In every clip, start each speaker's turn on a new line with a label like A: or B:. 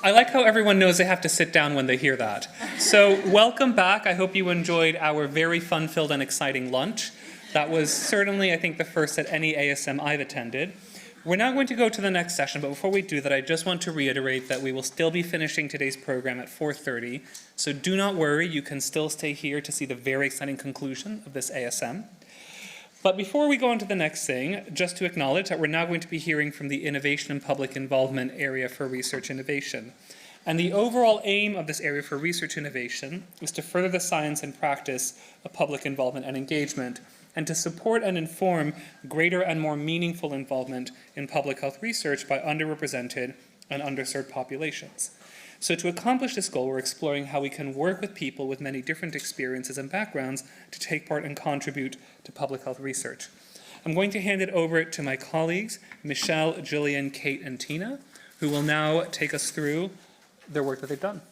A: I like how everyone knows they have to sit down when they hear that. So welcome back. I hope you enjoyed our very fun-filled and exciting lunch. That was certainly, I think, the first at any ASM I've attended. We're now going to go to the next session, but before we do that, I just want to reiterate that we will still be finishing today's program at 4:30. So do not worry, you can still stay here to see the very exciting conclusion of this ASM. But before we go on to the next thing, just to acknowledge that we're now going to be hearing from the Innovation and Public Involvement Area for Research Innovation. And the overall aim of this area for research innovation is to further the science and practice of public involvement and engagement, and to support and inform greater and more meaningful involvement in public health research by underrepresented and underserved populations. So to accomplish this goal, we're exploring how we can work with people with many different experiences and backgrounds to take part and contribute to public health research. I'm going to hand it over to my colleagues, Michelle, Gillian, Kate, and Tina, who will now take us through their work that they've done.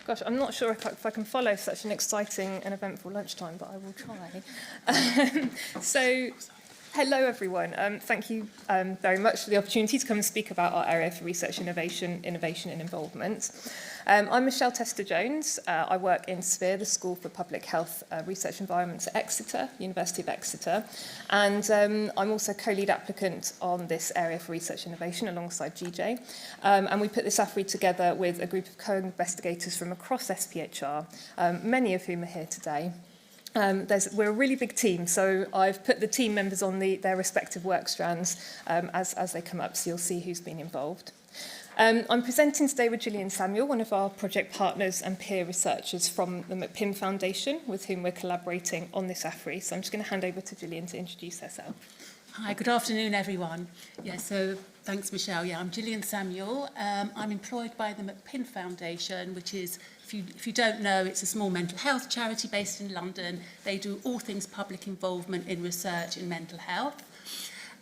B: Gosh, I'm not sure if I can follow such an exciting and eventful lunchtime, but I will try. So, hello everyone. Thank you very much for the opportunity to come and speak about our area for research innovation and involvement. I'm Michelle Tester-Jones. I work in SPHR, the School for Public Health Research Environments at Exeter, University of Exeter. And I'm also co-lead applicant on this area for research innovation alongside GJ. And we put this AfRI together with a group of co-investigators from across SPHR, many of whom are here today. We're a really big team, so I've put the team members on their respective work strands as they come up, so you'll see who's been involved. I'm presenting today with Gillian Samuel, one of our project partners and peer researchers from the McPim Foundation, with whom we're collaborating on this AfRI. So I'm just going to hand over to Gillian to introduce herself.
C: Hi, good afternoon, everyone. So thanks, Michelle. I'm Gillian Samuel. I'm employed by the McPim Foundation, which is, if you don't know, it's a small mental health charity based in London. They do all things public involvement in research in mental health.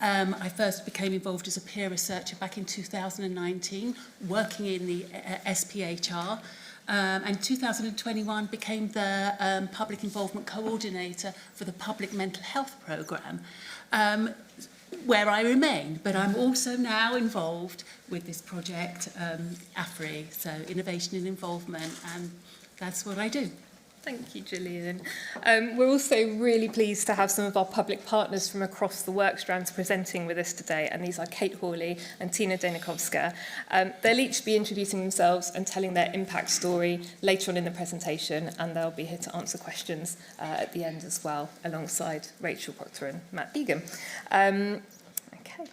C: I first became involved as a peer researcher back in 2019, working in the SPHR, and 2021 became the public involvement coordinator for the public mental health programme, where I remain. But I'm also now involved with this project, AfRI, so innovation and involvement, and that's what I do.
B: Thank you, Gillian. We're also really pleased to have some of our public partners from across the work strands presenting with us today, and these are Kate Hawley and Tina Denikovska. They'll each be introducing themselves and telling their impact story later on in the presentation, and they'll be here to answer questions at the end as well, alongside Rachel Proctor and Matt Egan. Okay.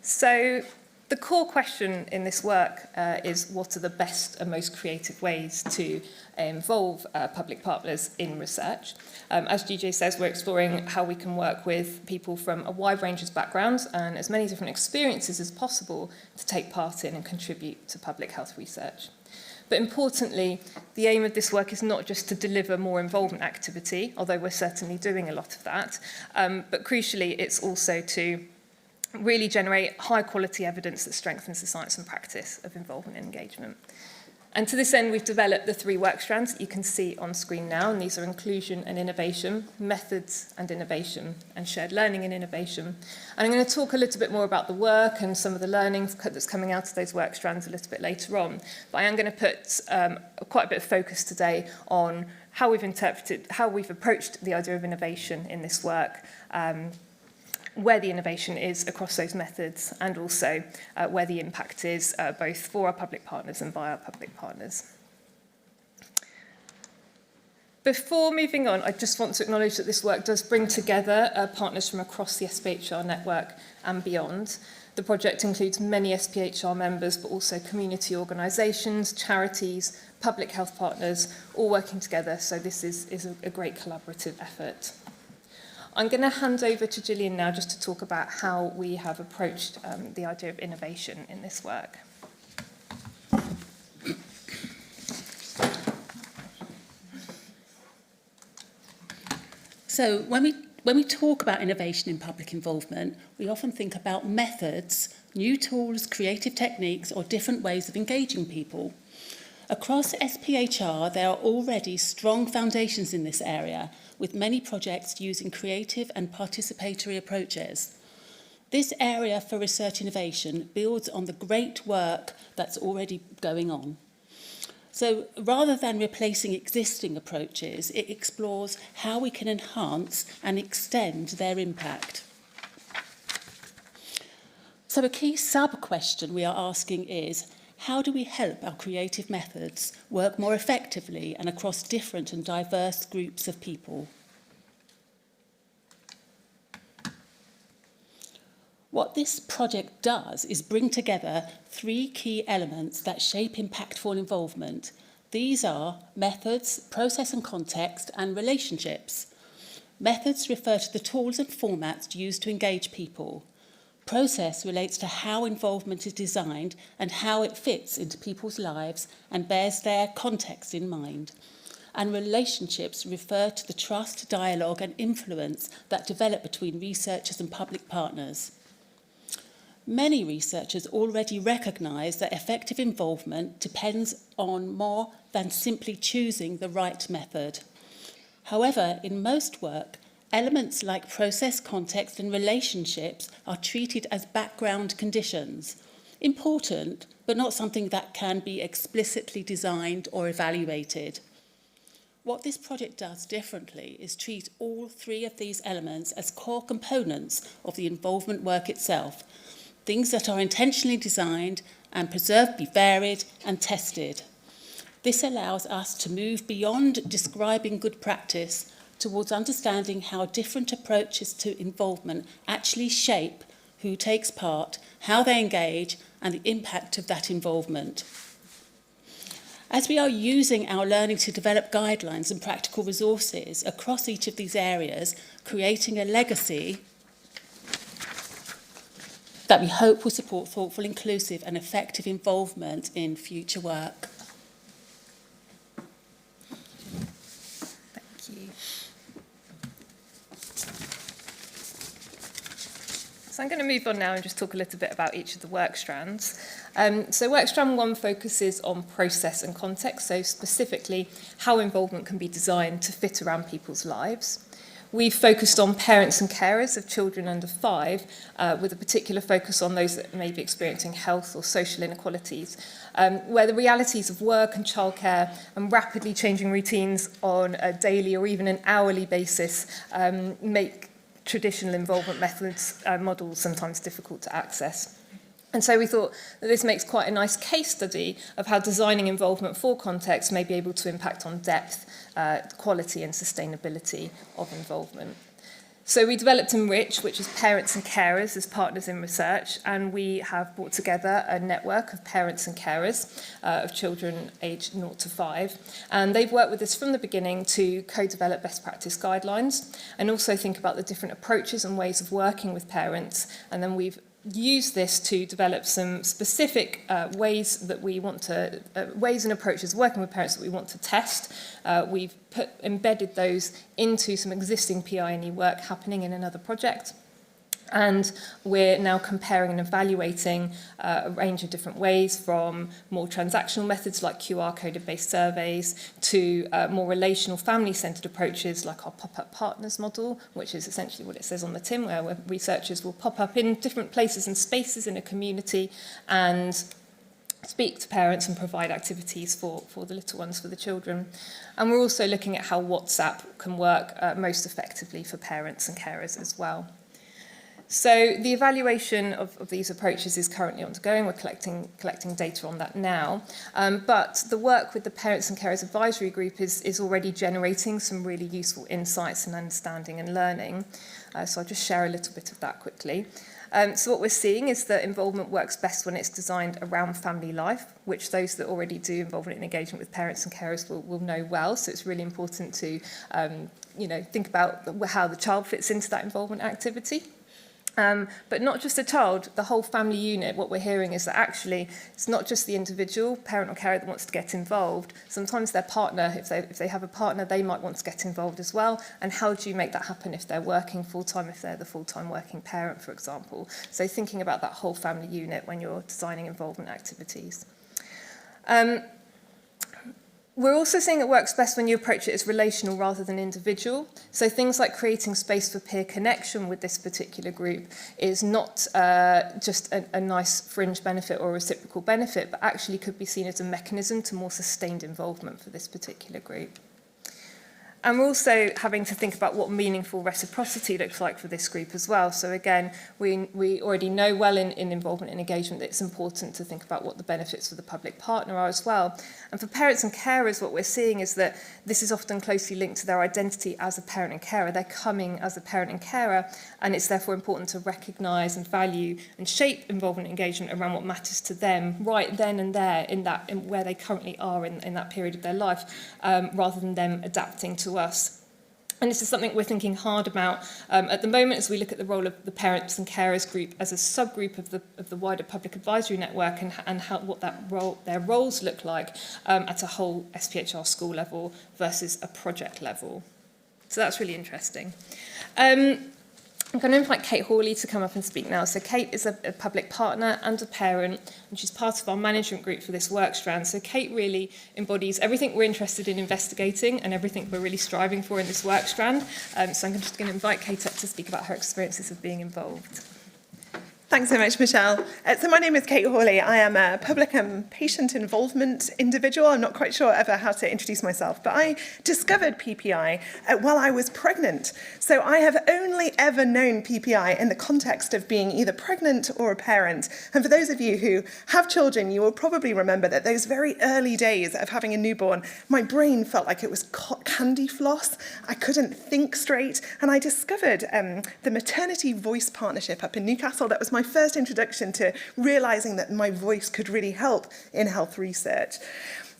B: So, the core question in this work is what are the best and most creative ways to involve public partners in research. As GJ says, we're exploring how we can work with people from a wide range of backgrounds and as many different experiences as possible to take part in and contribute to public health research. But importantly, the aim of this work is not just to deliver more involvement activity, although we're certainly doing a lot of that, but crucially it's also to really generate high quality evidence that strengthens the science and practice of involvement and engagement. And to this end, we've developed the 3 work strands that you can see on screen now, and these are inclusion and innovation, methods and innovation, and shared learning and innovation. And I'm going to talk a little bit more about the work and some of the learning that's coming out of those work strands a little bit later on. But I am going to put quite a bit of focus today on how we've approached the idea of innovation in this work, where the innovation is across those methods, and also where the impact is both for our public partners and by our public partners. Before moving on, I just want to acknowledge that this work does bring together partners from across the SPHR network and beyond. The project includes many SPHR members, but also community organisations, charities, public health partners, all working together, so this is a great collaborative effort. I'm going to hand over to Gillian now just to talk about how we have approached the idea of innovation in this work.
C: So when When we talk about innovation in public involvement, we often think about methods, new tools, creative techniques, or different ways of engaging people. Across SPHR, there are already strong foundations in this area, with many projects using creative and participatory approaches. This area for research innovation builds on the great work that's already going on. So rather than replacing existing approaches, it explores how we can enhance and extend their impact. So a key sub-question we are asking is, how do we help our creative methods work more effectively and across different and diverse groups of people? What this project does is bring together three key elements that shape impactful involvement. These are methods, process and context, and relationships. Methods refer to the tools and formats used to engage people. Process relates to how involvement is designed and how it fits into people's lives and bears their context in mind. And relationships refer to the trust, dialogue, and influence that develop between researchers and public partners. Many researchers already recognise that effective involvement depends on more than simply choosing the right method. However, in most work, elements like process, context, and relationships are treated as background conditions, important, but not something that can be explicitly designed or evaluated. What this project does differently is treat all three of these elements as core components of the involvement work itself, things that are intentionally designed and preserved, be varied and tested. This allows us to move beyond describing good practice towards understanding how different approaches to involvement actually shape who takes part, how they engage, and the impact of that involvement. As we are using our learning to develop guidelines and practical resources across each of these areas, creating a legacy that we hope will support thoughtful, inclusive, and effective involvement in future work.
B: Thank you. So I'm going to move on now and just talk a little bit about each of the work strands. So work strand 1 focuses on process and context, so specifically how involvement can be designed to fit around people's lives. We've focused on parents and carers of children under 5, with a particular focus on those that may be experiencing health or social inequalities, where the realities of work and childcare and rapidly changing routines on a daily or even an hourly basis make traditional involvement methods models sometimes difficult to access. And so we thought that this makes quite a nice case study of how designing involvement for context may be able to impact on depth, quality and sustainability of involvement. So we developed Enrich, which is parents and carers as partners in research, and we have brought together a network of parents and carers of children aged 0 to 5. And they've worked with us from the beginning to co-develop best practice guidelines and also think about the different approaches and ways of working with parents. And then we've use this to develop some specific ways that we want to, ways and approaches working with parents that we want to test. We've embedded those into some existing PI&E work happening in another project. And we're now comparing and evaluating a range of different ways, from more transactional methods like QR coded based surveys to more relational family-centred approaches like our pop-up partners model, which is essentially what it says on the tin, where researchers will pop up in different places and spaces in a community and speak to parents and provide activities for the little ones, for the children. And we're also looking at how WhatsApp can work most effectively for parents and carers as well. So the evaluation of these approaches is currently ongoing. We're collecting data on that now. But the work with the Parents and Carers Advisory Group is already generating some really useful insights and understanding and learning. So I'll just share a little bit of that quickly. So what we're seeing is that involvement works best when it's designed around family life, which those that already do involvement and engagement with parents and carers will know well. So it's really important to think about how the child fits into that involvement activity. But not just a child, the whole family unit. What we're hearing is that actually it's not just the individual parent or carer that wants to get involved. Sometimes their partner, if they have a partner, they might want to get involved as well. And how do you make that happen if they're working full-time, if they're the full-time working parent, for example? So thinking about that whole family unit when you're designing involvement activities. We're also seeing it works best when you approach it as relational rather than individual. So things like creating space for peer connection with this particular group is not just a nice fringe benefit or reciprocal benefit, but actually could be seen as a mechanism to more sustained involvement for this particular group. And we're also having to think about what meaningful reciprocity looks like for this group as well. So again, we already know well in involvement and engagement that it's important to think about what the benefits for the public partner are as well. And for parents and carers, what we're seeing is that this is often closely linked to their identity as a parent and carer. They're coming as a parent and carer, and it's therefore important to recognise and value and shape involvement and engagement around what matters to them right then and there in where they currently are in that period of their life, rather than them adapting to us. And this is something we're thinking hard about at the moment as we look at the role of the parents and carers group as a subgroup of the wider public advisory network and what their roles look like at a whole SPHR school level versus a project level. So that's really interesting. I'm going to invite Kate Hawley to come up and speak now. So Kate is a public partner and a parent, and she's part of our management group for this work strand. So Kate really embodies everything we're interested in investigating and everything we're really striving for in this work strand. So I'm just going to invite Kate up to speak about her experiences of being involved.
D: Thanks so much, Michelle. So my name is Kate Hawley. I am a public and patient involvement individual. I'm not quite sure ever how to introduce myself, but I discovered PPI while I was pregnant. So I have only ever known PPI in the context of being either pregnant or a parent. And for those of you who have children, you will probably remember that those very early days of having a newborn, my brain felt like it was candy floss. I couldn't think straight. And I discovered the Maternity Voice Partnership up in Newcastle. That was my first introduction to realizing that my voice could really help in health research.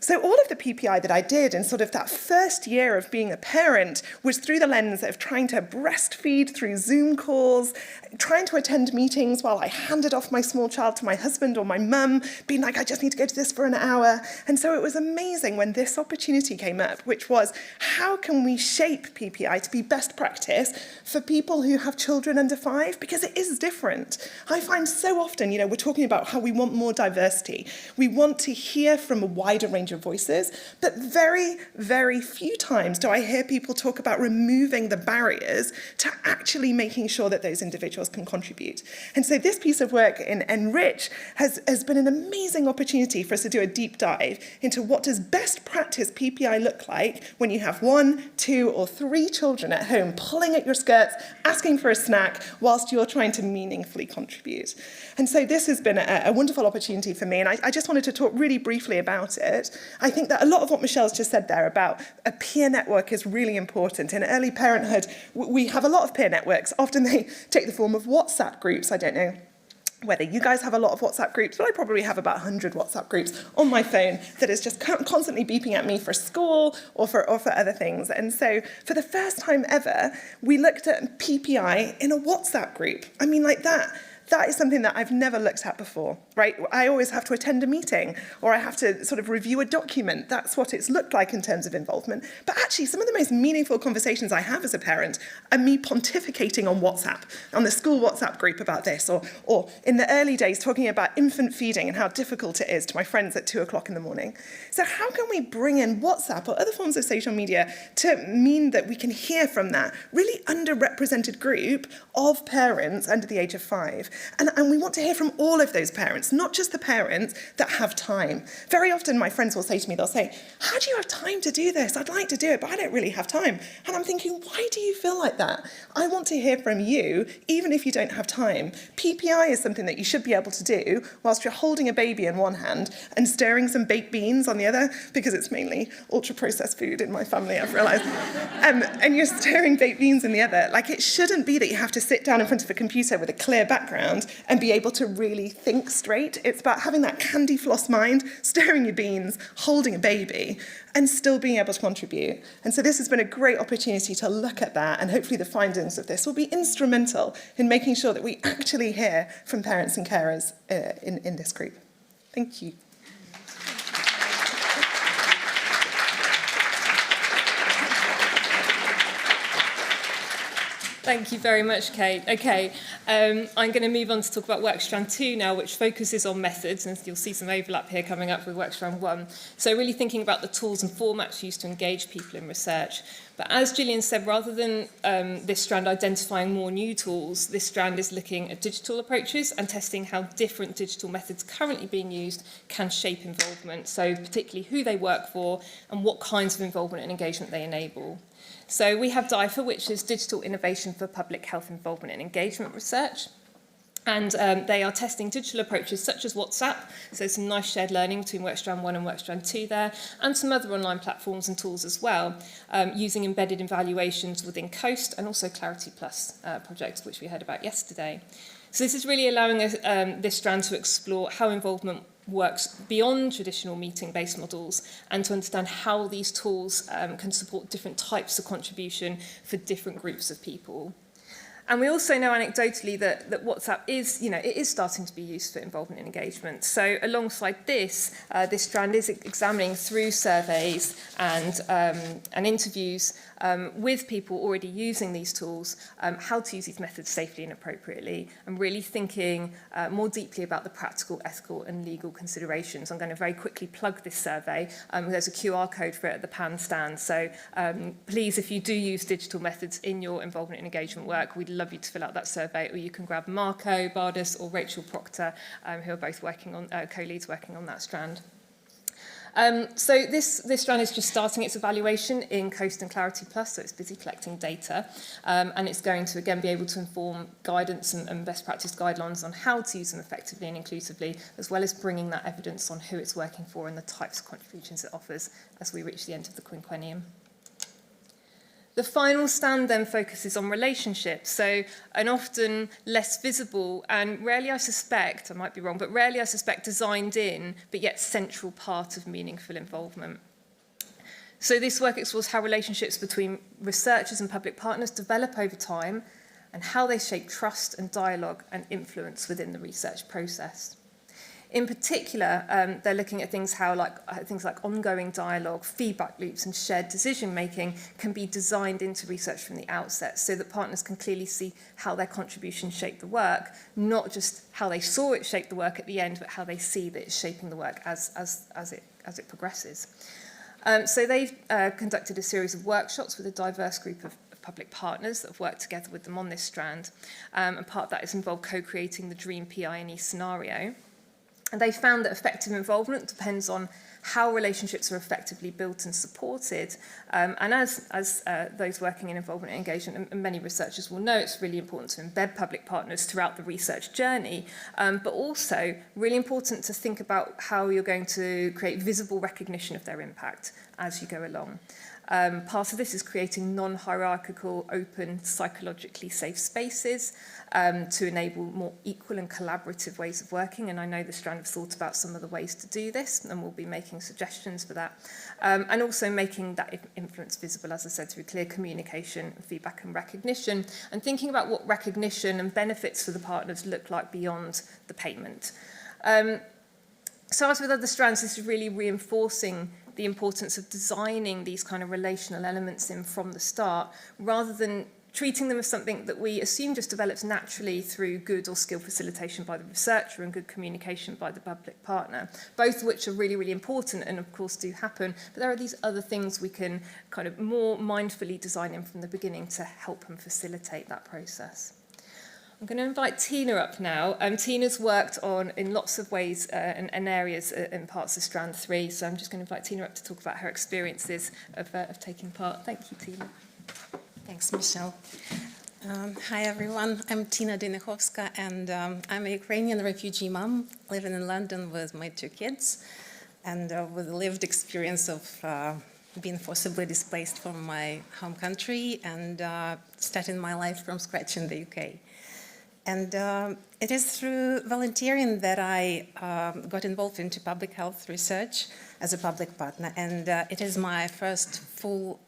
D: So all of the PPI that I did in sort of that first year of being a parent was through the lens of trying to breastfeed through Zoom calls, trying to attend meetings while I handed off my small child to my husband or my mum, being like, I just need to go to this for an hour. And so it was amazing when this opportunity came up, which was, how can we shape PPI to be best practice for people who have children under 5? Because it is different. I find so often, we're talking about how we want more diversity. We want to hear from a wider range of voices, but very, very few times do I hear people talk about removing the barriers to actually making sure that those individuals can contribute. And so this piece of work in Enrich has been an amazing opportunity for us to do a deep dive into what does best practice PPI look like when you have 1, 2, or 3 children at home pulling at your skirts, asking for a snack whilst you're trying to meaningfully contribute. And so this has been a wonderful opportunity for me, and I just wanted to talk really briefly about it. I think that a lot of what Michelle's just said there about a peer network is really important. In early parenthood, we have a lot of peer networks. Often they take the form of WhatsApp groups. I don't know whether you guys have a lot of WhatsApp groups, but I probably have about 100 WhatsApp groups on my phone that is just constantly beeping at me for school or for other things. And so for the first time ever, we looked at PPI in a WhatsApp group. I mean, like that is something that I've never looked at before, right? I always have to attend a meeting or I have to sort of review a document. That's what it's looked like in terms of involvement. But actually, some of the most meaningful conversations I have as a parent are me pontificating on WhatsApp, on the school WhatsApp group about this, or in the early days talking about infant feeding and how difficult it is to my friends at 2 o'clock in the morning. So how can we bring in WhatsApp or other forms of social media to mean that we can hear from that really underrepresented group of parents under the age of 5? And we want to hear from all of those parents, not just the parents that have time. Very often my friends will say to me, they'll say, how do you have time to do this? I'd like to do it, but I don't really have time. And I'm thinking, why do you feel like that? I want to hear from you, even if you don't have time. PPI is something that you should be able to do whilst you're holding a baby in one hand and stirring some baked beans on the other, because it's mainly ultra-processed food in my family, I've realised. And you're stirring baked beans in the other. Like, it shouldn't be that you have to sit down in front of a computer with a clear background and be able to really think straight great. It's about having that candy floss mind, stirring your beans, holding a baby, and still being able to contribute. And so this has been a great opportunity to look at that, and hopefully the findings of this will be instrumental in making sure that we actually hear from parents and carers in this group. Thank you.
B: Thank you very much, Kate. Okay, I'm going to move on to talk about Workstrand 2 now, which focuses on methods, and you'll see some overlap here coming up with Workstrand 1. So really thinking about the tools and formats used to engage people in research. But as Gillian said, rather than this strand identifying more new tools, this strand is looking at digital approaches and testing how different digital methods currently being used can shape involvement, so particularly who they work for and what kinds of involvement and engagement they enable. So we have DIFA, which is Digital Innovation for Public Health Involvement and Engagement Research. And they are testing digital approaches such as WhatsApp, so some nice shared learning between Workstrand 1 and Workstrand 2 there, and some other online platforms and tools as well, using embedded evaluations within COAST and also Clarity Plus projects, which we heard about yesterday. So this is really allowing us, this strand to explore how involvement works beyond traditional meeting-based models and to understand how these tools can support different types of contribution for different groups of people. And we also know anecdotally that WhatsApp is, it is starting to be used for involvement and engagement. So alongside this, this strand is examining through surveys and interviews with people already using these tools, how to use these methods safely and appropriately, and really thinking more deeply about the practical, ethical and legal considerations. I'm going to very quickly plug this survey. There's a QR code for it at the PAN stand. So please, if you do use digital methods in your involvement and engagement work, we'd love you to fill out that survey, or you can grab Marco Bardis or Rachel Proctor, who are both working on, co-leads working on that strand. So this strand is just starting its evaluation in COAST and Clarity Plus, so it's busy collecting data, and it's going to again be able to inform guidance and best practice guidelines on how to use them effectively and inclusively, as well as bringing that evidence on who it's working for and the types of contributions it offers as we reach the end of the quinquennium. The final stand then focuses on relationships, so an often less visible and rarely I suspect, I might be wrong, but rarely I suspect designed in, but yet central part of meaningful involvement. So this work explores how relationships between researchers and public partners develop over time and how they shape trust and dialogue and influence within the research process. In particular, they're looking at things like ongoing dialogue, feedback loops and shared decision-making can be designed into research from the outset so that partners can clearly see how their contribution shaped the work, not just how they saw it shape the work at the end, but how they see that it's shaping the work as it progresses. So they've conducted a series of workshops with a diverse group of public partners that have worked together with them on this strand, and part of that has involved co-creating the dream PI&E scenario. And they found that effective involvement depends on how relationships are effectively built and supported. And as those working in involvement and engagement, and many researchers will know, it's really important to embed public partners throughout the research journey, but also really important to think about how you're going to create visible recognition of their impact as you go along. Part of this is creating non-hierarchical, open, psychologically safe spaces to enable more equal and collaborative ways of working. And I know the strand have thought about some of the ways to do this, and we'll be making suggestions for that. And also making that influence visible, as I said, through clear communication, feedback and recognition, and thinking about what recognition and benefits for the partners look like beyond the payment. So as with other strands, this is really reinforcing the importance of designing these kind of relational elements in from the start, rather than treating them as something that we assume just develops naturally through good or skill facilitation by the researcher and good communication by the public partner, both of which are really, really important and of course do happen, but there are these other things we can kind of more mindfully design in from the beginning to help and facilitate that process. I'm going to invite Tina up now. Tina's worked on in lots of ways and areas in parts of Strand 3, so I'm just going to invite Tina up to talk about her experiences of taking part. Thank you, Tina.
E: Thanks, Michelle. Hi, everyone. I'm Tina Dynichovska, and I'm a Ukrainian refugee mom living in London with my 2 kids, and with the lived experience of being forcibly displaced from my home country and starting my life from scratch in the UK. And it is through volunteering that I got involved into public health research as a public partner. And it is my first full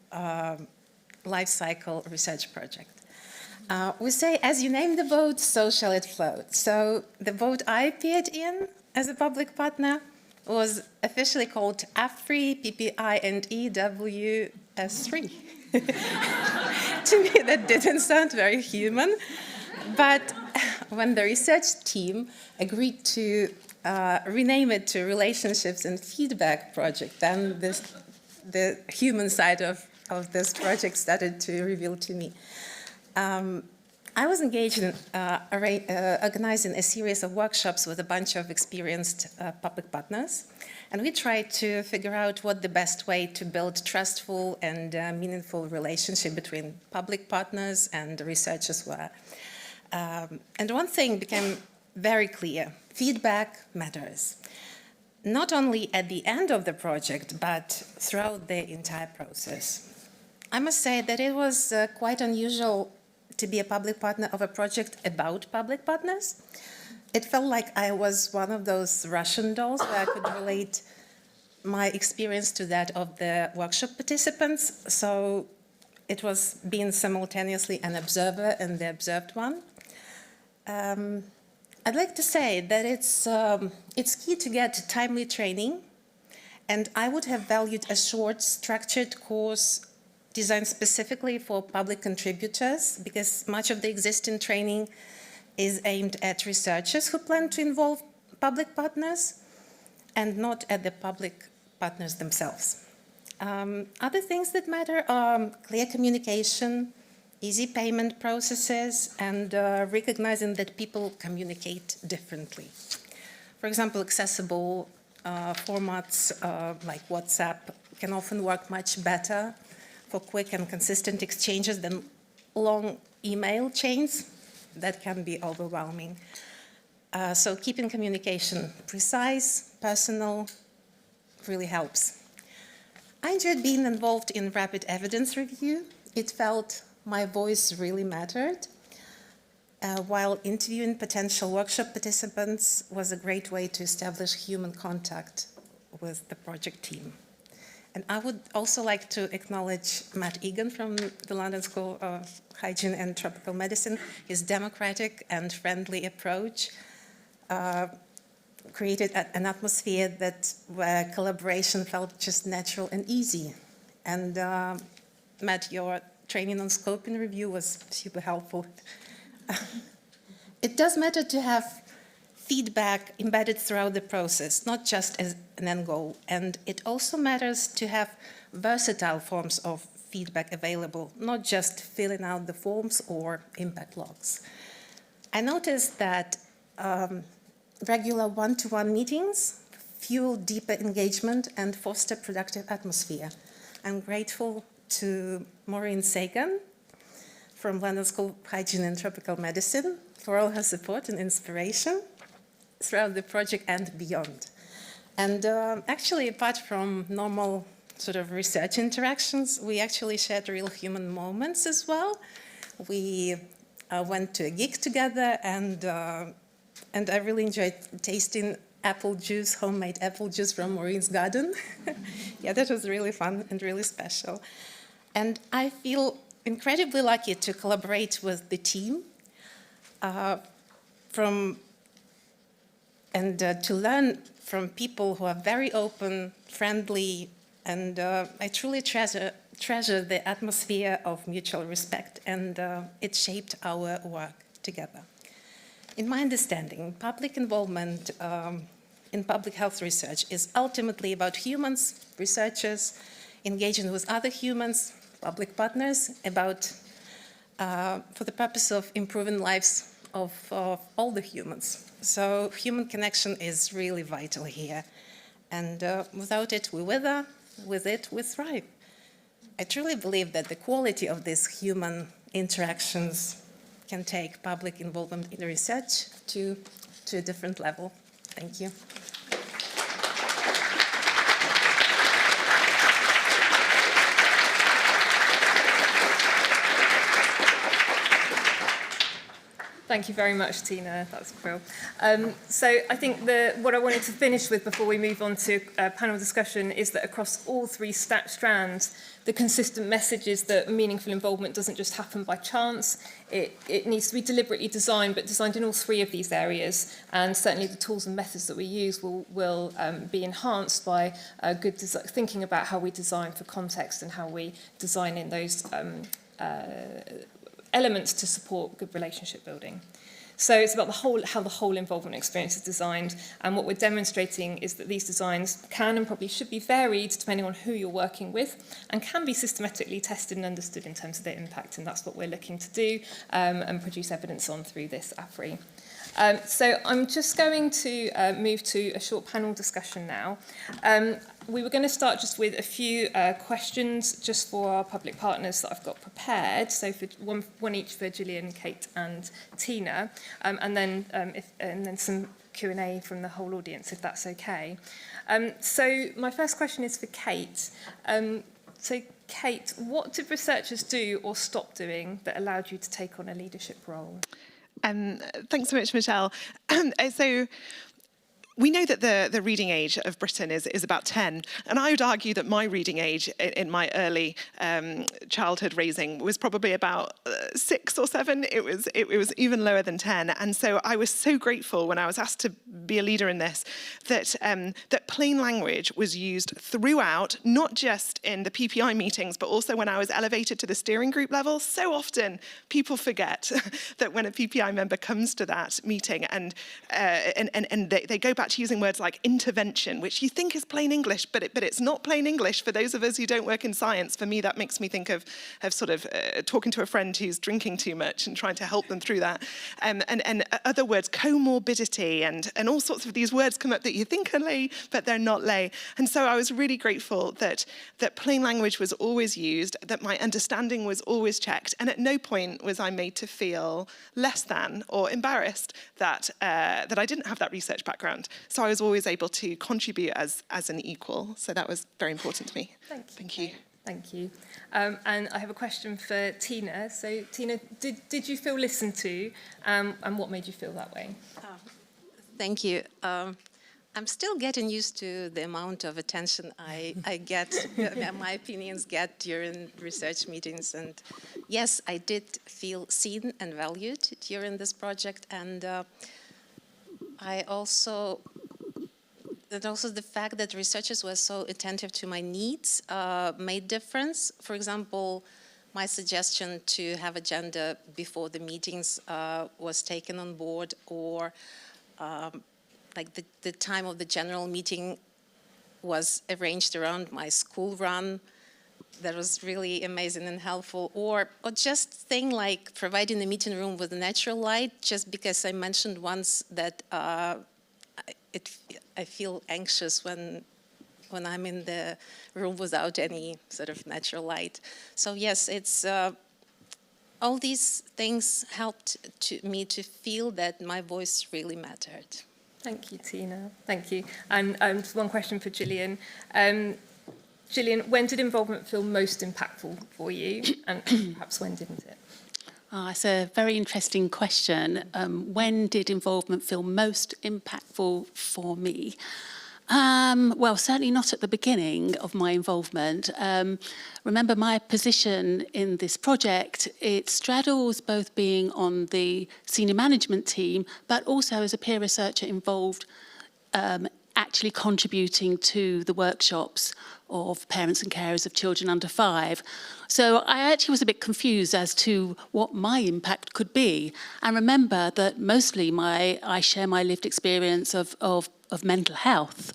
E: life cycle research project. We say, as you name the boat, so shall it float. So the boat I appeared in as a public partner was officially called AfRI, PPI, and EWS3. To me, that didn't sound very human. But when the research team agreed to rename it to Relationships and Feedback Project, then the human side of this project started to reveal to me. I was engaged in organizing a series of workshops with a bunch of experienced public partners, and we tried to figure out what the best way to build trustful and meaningful relationship between public partners and researchers were. And one thing became very clear: feedback matters. Not only at the end of the project, but throughout the entire process. I must say that it was quite unusual to be a public partner of a project about public partners. It felt like I was one of those Russian dolls where I could relate my experience to that of the workshop participants. So it was being simultaneously an observer and the observed one. I'd like to say that it's key to get timely training, and I would have valued a short, structured course designed specifically for public contributors, because much of the existing training is aimed at researchers who plan to involve public partners and not at the public partners themselves. Other things that matter are clear communication, easy payment processes, and recognizing that people communicate differently. For example, accessible formats like WhatsApp can often work much better for quick and consistent exchanges than long email chains that can be overwhelming. So keeping communication precise, personal, really helps. I enjoyed being involved in rapid evidence review. It felt my voice really mattered, while interviewing potential workshop participants was a great way to establish human contact with the project team. And I would also like to acknowledge Matt Egan from the London School of Hygiene and Tropical Medicine. His democratic and friendly approach created an atmosphere where collaboration felt just natural and easy. And Matt, your training on scoping review was super helpful. It does matter to have feedback embedded throughout the process, not just as an end goal. And it also matters to have versatile forms of feedback available, not just filling out the forms or impact logs. I noticed that regular one-to-one meetings fuel deeper engagement and foster productive atmosphere. I'm grateful to Maureen Sagan from London School of Hygiene and Tropical Medicine for all her support and inspiration throughout the project and beyond. And actually, apart from normal sort of research interactions, we actually shared real human moments as well. We went to a gig together, and I really enjoyed tasting apple juice, homemade apple juice from Maureen's garden. Yeah, that was really fun and really special. And I feel incredibly lucky to collaborate with the team to learn from people who are very open, friendly, and I truly treasure the atmosphere of mutual respect, and it shaped our work together. In my understanding, public involvement in public health research is ultimately about humans, researchers, engaging with other humans, public partners, for the purpose of improving lives of all the humans. So human connection is really vital here. And without it, we wither. With it, we thrive. I truly believe that the quality of these human interactions can take public involvement in research to a different level. Thank you.
B: Thank you very much, Tina. That's brilliant. So I think what I wanted to finish with before we move on to panel discussion is that across all three strands, the consistent message is that meaningful involvement doesn't just happen by chance. It needs to be deliberately designed, but designed in all three of these areas. And certainly the tools and methods that we use will be enhanced by good thinking about how we design for context and how we design in those elements to support good relationship building. So it's about how the whole involvement experience is designed, and what we're demonstrating is that these designs can and probably should be varied depending on who you're working with, and can be systematically tested and understood in terms of their impact, and that's what we're looking to do and produce evidence on through this AfRI. So I'm just going to move to a short panel discussion now. We were going to start just with a few questions just for our public partners that I've got prepared. So for one each for Gillian, Kate, and Tina, and then some Q&A from the whole audience, if that's okay. So my first question is for Kate. So Kate, what did researchers do or stop doing that allowed you to take on a leadership role?
D: Thanks so much, Michelle. So we know that the reading age of Britain is about 10, and I would argue that my reading age in my early childhood raising was probably about 6 or 7. It was even lower than 10, and so I was so grateful when I was asked to be a leader in this that plain language was used throughout, not just in the PPI meetings, but also when I was elevated to the steering group level. So often people forget that when a PPI member comes to that meeting and they go back to using words like intervention, which you think is plain English, but it's not plain English. For those of us who don't work in science, for me, that makes me think of sort of talking to a friend who's drinking too much and trying to help them through that. And other words, comorbidity, and all sorts of these words come up that you think are lay, but they're not lay. And so I was really grateful that plain language was always used, that my understanding was always checked, and at no point was I made to feel less than or embarrassed that I didn't have that research background. So I was always able to contribute as an equal. So that was very important to me. Thank you.
B: Thank you. And I have a question for Tina. So Tina, did you feel listened to, and what made you feel that way?
E: Thank you. I'm still getting used to the amount of attention I get, my opinions get during research meetings. And yes, I did feel seen and valued during this project. And also the fact that researchers were so attentive to my needs made difference. For example, my suggestion to have agenda before the meetings was taken on board, or like the time of the general meeting was arranged around my school run. That was really amazing and helpful. Or just thing like providing the meeting room with a natural light, just because I mentioned once that I feel anxious when I'm in the room without any sort of natural light. So yes, it's all these things helped me to feel that my voice really mattered.
B: Thank you, Tina. Thank you. And one question for Gillian. Gillian, when did involvement feel most impactful for you, and perhaps when didn't it?
C: It's a very interesting question. When did involvement feel most impactful for me? Well, certainly not at the beginning of my involvement. Remember, my position in this project, it straddles both being on the senior management team, but also as a peer researcher involved actually contributing to the workshops of parents and carers of children under 5. So I actually was a bit confused as to what my impact could be. And remember that mostly I share my lived experience of mental health.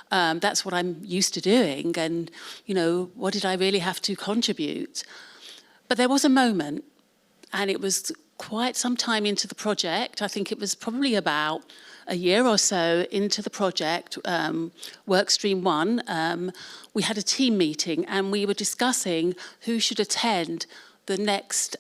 C: That's what I'm used to doing. And, you know, what did I really have to contribute? But there was a moment, and it was quite some time into the project. I think it was probably about a year or so into the project, work stream 1, we had a team meeting and we were discussing who should attend the next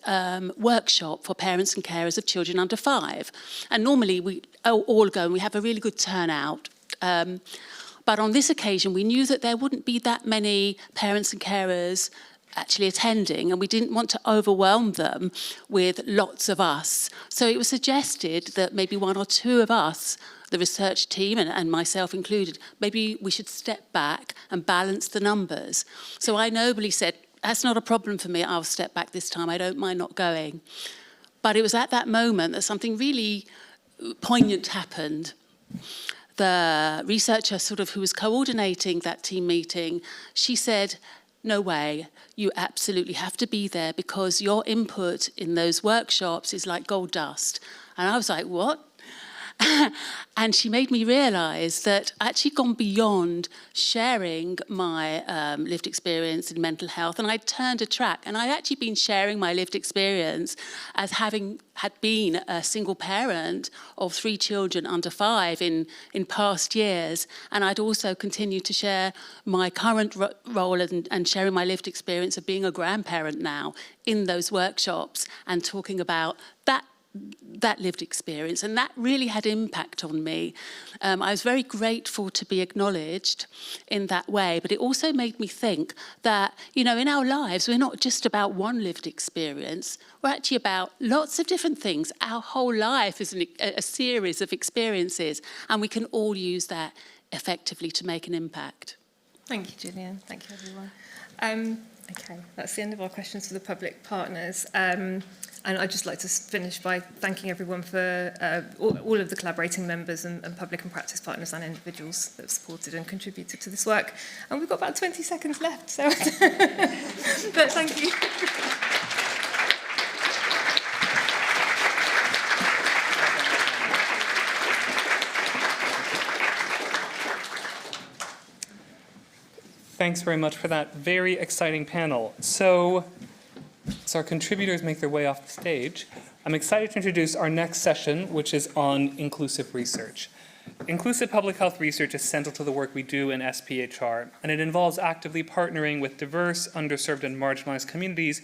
C: workshop for parents and carers of children under 5. And normally we all go and we have a really good turnout. But on this occasion, we knew that there wouldn't be that many parents and carers actually attending, and we didn't want to overwhelm them with lots of us. So it was suggested that maybe one or two of us, the research team and myself included, maybe we should step back and balance the numbers. So I nobly said, that's not a problem for me, I'll step back this time, I don't mind not going. But it was at that moment that something really poignant happened. The researcher who was coordinating that team meeting, she said, no way, you absolutely have to be there because your input in those workshops is like gold dust. And I was like, what? And she made me realise that I'd actually gone beyond sharing my lived experience in mental health, and I'd turned a track, and I'd actually been sharing my lived experience as having had been a single parent of 3 children under 5 in past years, and I'd also continued to share my current role and sharing my lived experience of being a grandparent now in those workshops and talking about that lived experience, and that really had impact on me. I was very grateful to be acknowledged in that way, but it also made me think that, in our lives, we're not just about one lived experience, we're actually about lots of different things. Our whole life is a series of experiences, and we can all use that effectively to make an impact.
B: Thank you, Gillian. Thank you, everyone. Okay, that's the end of our questions for the public partners. And I'd just like to finish by thanking everyone for all of the collaborating members and public and practice partners and individuals that have supported and contributed to this work. And we've got about 20 seconds left, so but thank you.
A: Thanks very much for that very exciting panel. So our contributors make their way off the stage. I'm excited to introduce our next session, which is on inclusive research. Inclusive public health research is central to the work we do in SPHR, and it involves actively partnering with diverse, underserved, and marginalized communities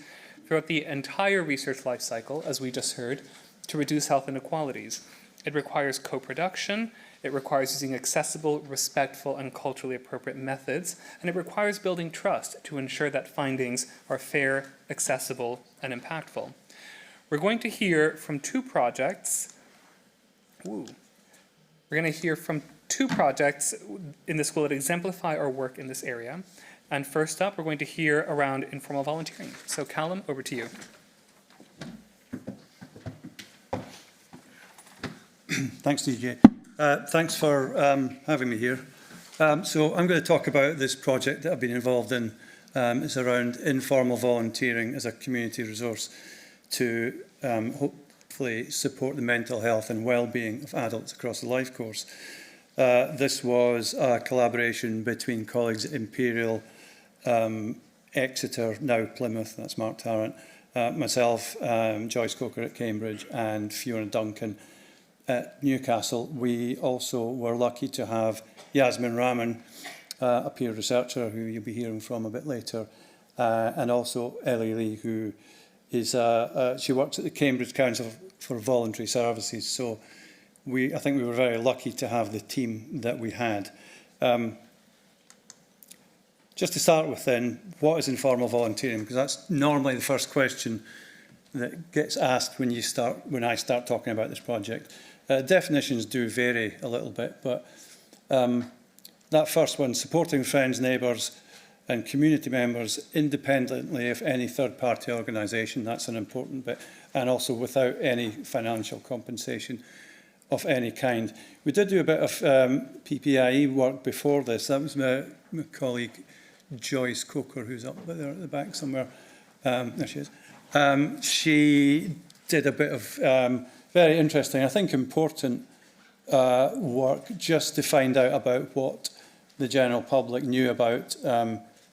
A: throughout the entire research life cycle, as we just heard, to reduce health inequalities. It requires co-production, it requires using accessible, respectful, and culturally appropriate methods, and it requires building trust to ensure that findings are fair, accessible, and impactful. We're going to hear from 2 projects. We're going to hear from 2 projects in the school that exemplify our work in this area. And first up, we're going to hear around informal volunteering. So Callum, over to you.
F: Thanks, DJ. Thanks for having me here. So I'm going to talk about this project that I've been involved in. It's around informal volunteering as a community resource to hopefully support the mental health and well-being of adults across the life course. This was a collaboration between colleagues at Imperial, Exeter, now Plymouth, that's Mark Tarrant, myself, Joyce Coker at Cambridge, and Fiona Duncan at Newcastle. We also were lucky to have Yasmin Rahman, a peer researcher who you'll be hearing from a bit later, and also Ellie Lee, who is she works at the Cambridge Council for Voluntary Services. So I think we were very lucky to have the team that we had. Just to start with then, what is informal volunteering? Because that's normally the first question that gets asked when I start talking about this project. Definitions do vary a little bit, but that first one, supporting friends, neighbours and community members independently of any third-party organisation, that's an important bit, and also without any financial compensation of any kind. We did do a bit of PPIE work before this. That was my colleague Joyce Coker, who's up there at the back somewhere. There she is. She did a bit of very interesting, I think important work just to find out about what the general public knew about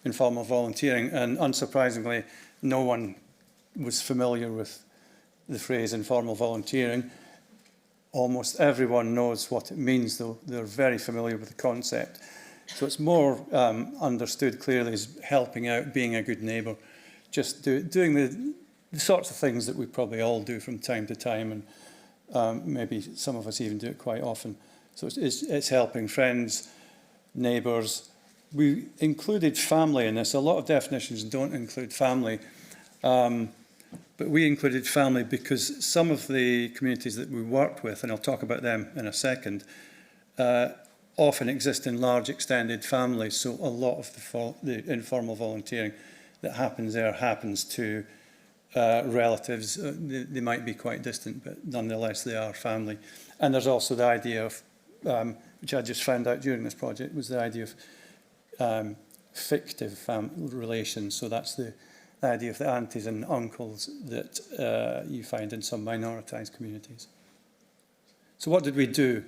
F: informal volunteering, and unsurprisingly, no one was familiar with the phrase informal volunteering. Almost everyone knows what it means, though they're very familiar with the concept. So it's more understood clearly as helping out, being a good neighbour, just doing the sorts of things that we probably all do from time to time, and maybe some of us even do it quite often. So it's helping friends, neighbours, we included family in this. A lot of definitions don't include family, but we included family because some of the communities that we worked with, and I'll talk about them in a second, often exist in large extended families. So a lot of the informal volunteering that happens there happens to relatives. They might be quite distant, but nonetheless they are family. And there's also the idea of, which I just found out during this project, was the idea of fictive relations. So that's the idea of the aunties and uncles that you find in some minoritized communities. So what did we do?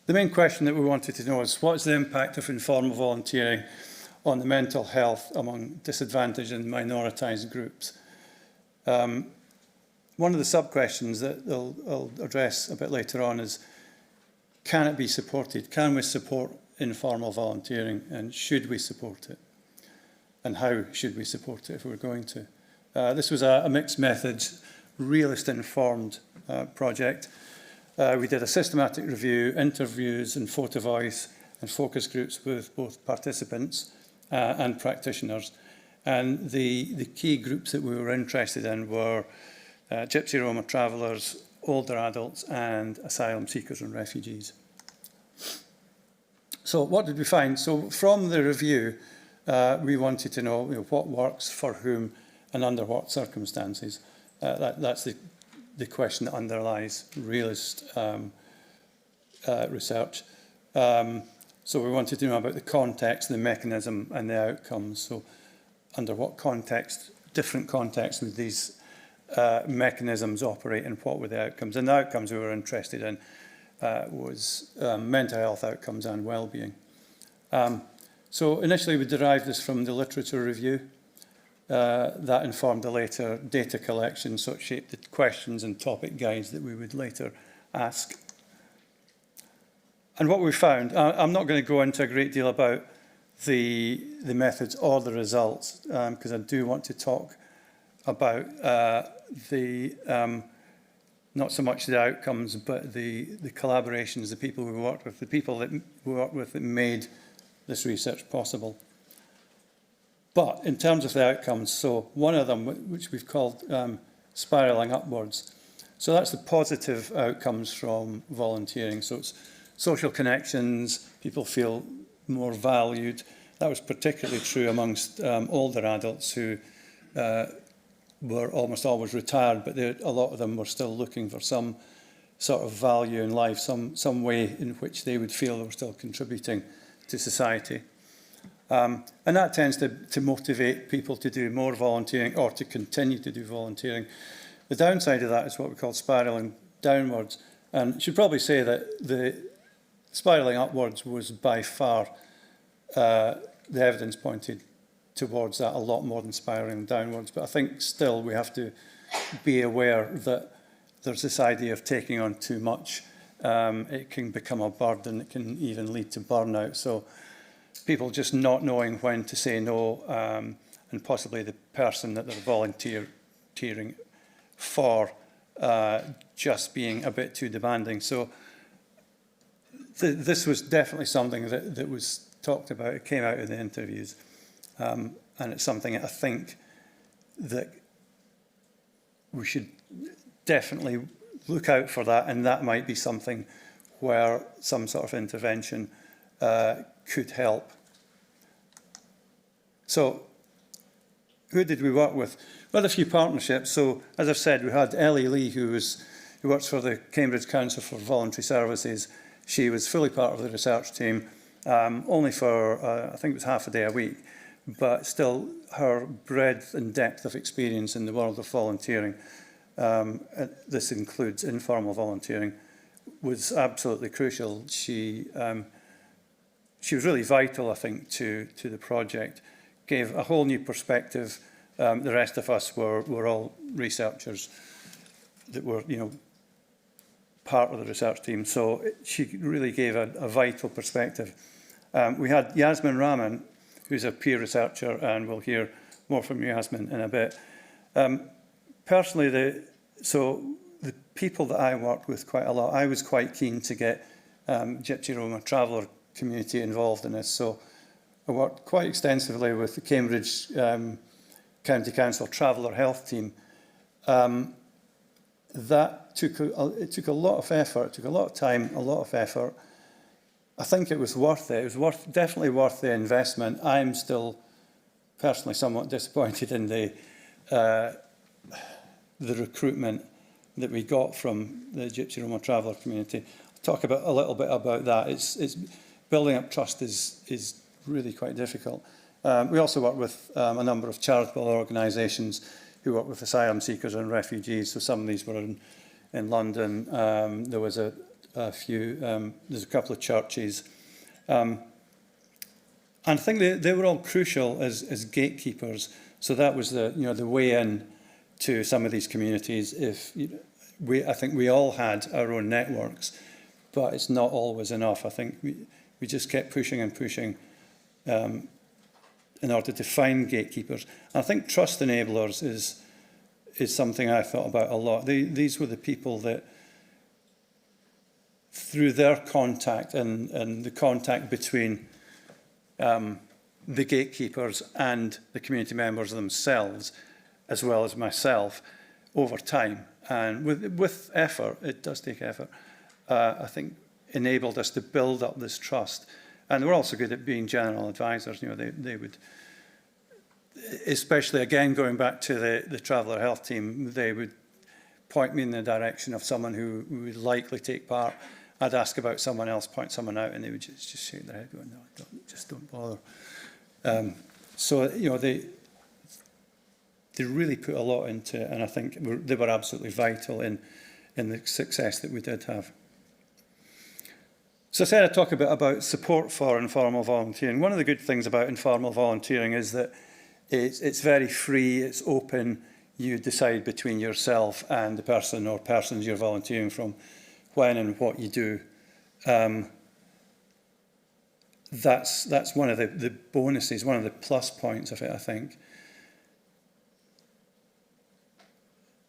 F: The main question that we wanted to know is, what is the impact of informal volunteering on the mental health among disadvantaged and minoritized groups? One of the sub-questions that I'll address a bit later on is, can it be supported? Can we support informal volunteering, and should we support it? And how should we support it if we're going to? This was a mixed methods, realist-informed project. We did a systematic review, interviews and photo voice and focus groups with both participants and practitioners. And the key groups that we were interested in were Gypsy Roma travellers, older adults and asylum seekers and refugees. So what did we find? So from the review, we wanted to know, what works for whom and under what circumstances. That's the question that underlies realist research. So we wanted to know about the context, the mechanism and the outcomes. So under what context, different contexts would these mechanisms operate, and what were the outcomes? And the outcomes we were interested in was mental health outcomes and well-being. So initially we derived this from the literature review. That informed the later data collection, so it shaped the questions and topic guides that we would later ask. And what we found, I'm not going to go into a great deal about the methods or the results, because I do want to talk about not so much the outcomes, but the collaborations, the people we worked with, the people that we worked with that made this research possible. But in terms of the outcomes, so one of them, which we've called spiralling upwards. So that's the positive outcomes from volunteering. So it's social connections, people feel more valued. That was particularly true amongst older adults who were almost always retired, but a lot of them were still looking for some sort of value in life, some way in which they would feel they were still contributing to society. And that tends to motivate people to do more volunteering or to continue to do volunteering. The downside of that is what we call spiralling downwards. And I should probably say that the spiralling upwards was by far, the evidence pointed towards that a lot more than spiralling downwards. But I think still we have to be aware that there's this idea of taking on too much. It can become a burden. It can even lead to burnout. So people just not knowing when to say no, and possibly the person that they're volunteering for just being a bit too demanding. So this was definitely something that was talked about. It came out in the interviews. And it's something I think that we should definitely look out for that, and that might be something where some sort of intervention could help. So who did we work with? We had a few partnerships. So as I've said, we had Ellie Lee, who works for the Cambridge Council for Voluntary Services. She was fully part of the research team, only for, I think it was half a day a week. But still, her breadth and depth of experience in the world of volunteering, this includes informal volunteering, was absolutely crucial. She was really vital, I think, to the project, gave a whole new perspective. The rest of us were all researchers that were, part of the research team. So she really gave a vital perspective. We had Yasmin Rahman, who's a peer researcher, and we'll hear more from Yasmin in a bit. Personally, the people that I worked with quite a lot, I was quite keen to get Gypsy Roma traveller community involved in this. So I worked quite extensively with the Cambridge County Council Traveller Health Team. That took it took a lot of effort, it took a lot of time, a lot of effort. I think it was worth it. It was definitely worth the investment. I'm still personally somewhat disappointed in the recruitment that we got from the Gypsy Roma traveller community. I'll talk a little bit about that. It's building up trust is really quite difficult. We also work with a number of charitable organisations who work with asylum seekers and refugees. So some of these were in London. There was a few. There's a couple of churches. And I think they were all crucial as gatekeepers. So that was the way in to some of these communities. I think we all had our own networks, but it's not always enough. I think we just kept pushing and pushing in order to find gatekeepers. And I think trust enablers is something I thought about a lot. These were the people that, through their contact and the contact between the gatekeepers and the community members themselves, as well as myself, over time, and with effort, it does take effort, I think enabled us to build up this trust. And we're also good at being general advisors. They would, especially again going back to the traveller health team, they would point me in the direction of someone who would likely take part. I'd ask about someone else, point someone out, and they would just shake their head, going, "No, just don't bother." So they really put a lot into it, and I think they were absolutely vital in the success that we did have. So I said I'd talk a bit about support for informal volunteering. One of the good things about informal volunteering is that it's very free, it's open. You decide between yourself and the person or persons you're volunteering from when and what you do. That's one of the bonuses, one of the plus points of it, I think.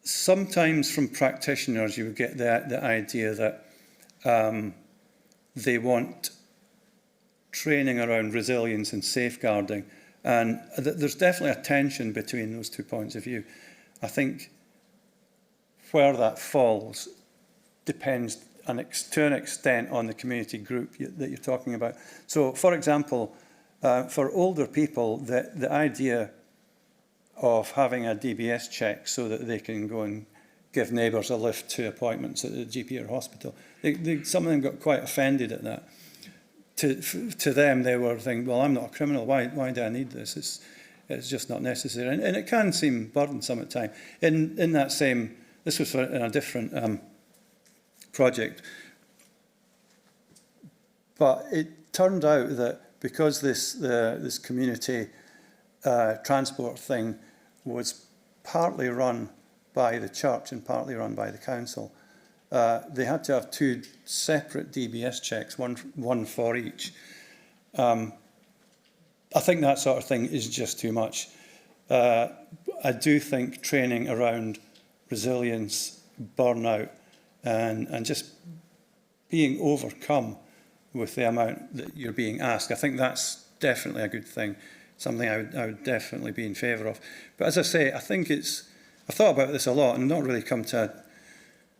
F: Sometimes from practitioners you would get the idea that they want training around resilience and safeguarding, and there's definitely a tension between those 2 points of view. I think where that falls depends to an extent on the community group that you're talking about. So, for example, for older people, the idea of having a DBS check so that they can go and give neighbours a lift to appointments at the GP or hospital, some of them got quite offended at that. To them, they were thinking, well, I'm not a criminal, why do I need this? It's just not necessary. And it can seem burdensome at times. In that same, this was in a different project, but it turned out that because this community transport thing was partly run by the church and partly run by the council, they had to have 2 separate DBS checks, one for each. I think that sort of thing is just too much. I do think training around resilience, burnout, and just being overcome with the amount that you're being asked, I think that's definitely a good thing, something I would definitely be in favour of. But as I say, I think I've thought about this a lot and not really come to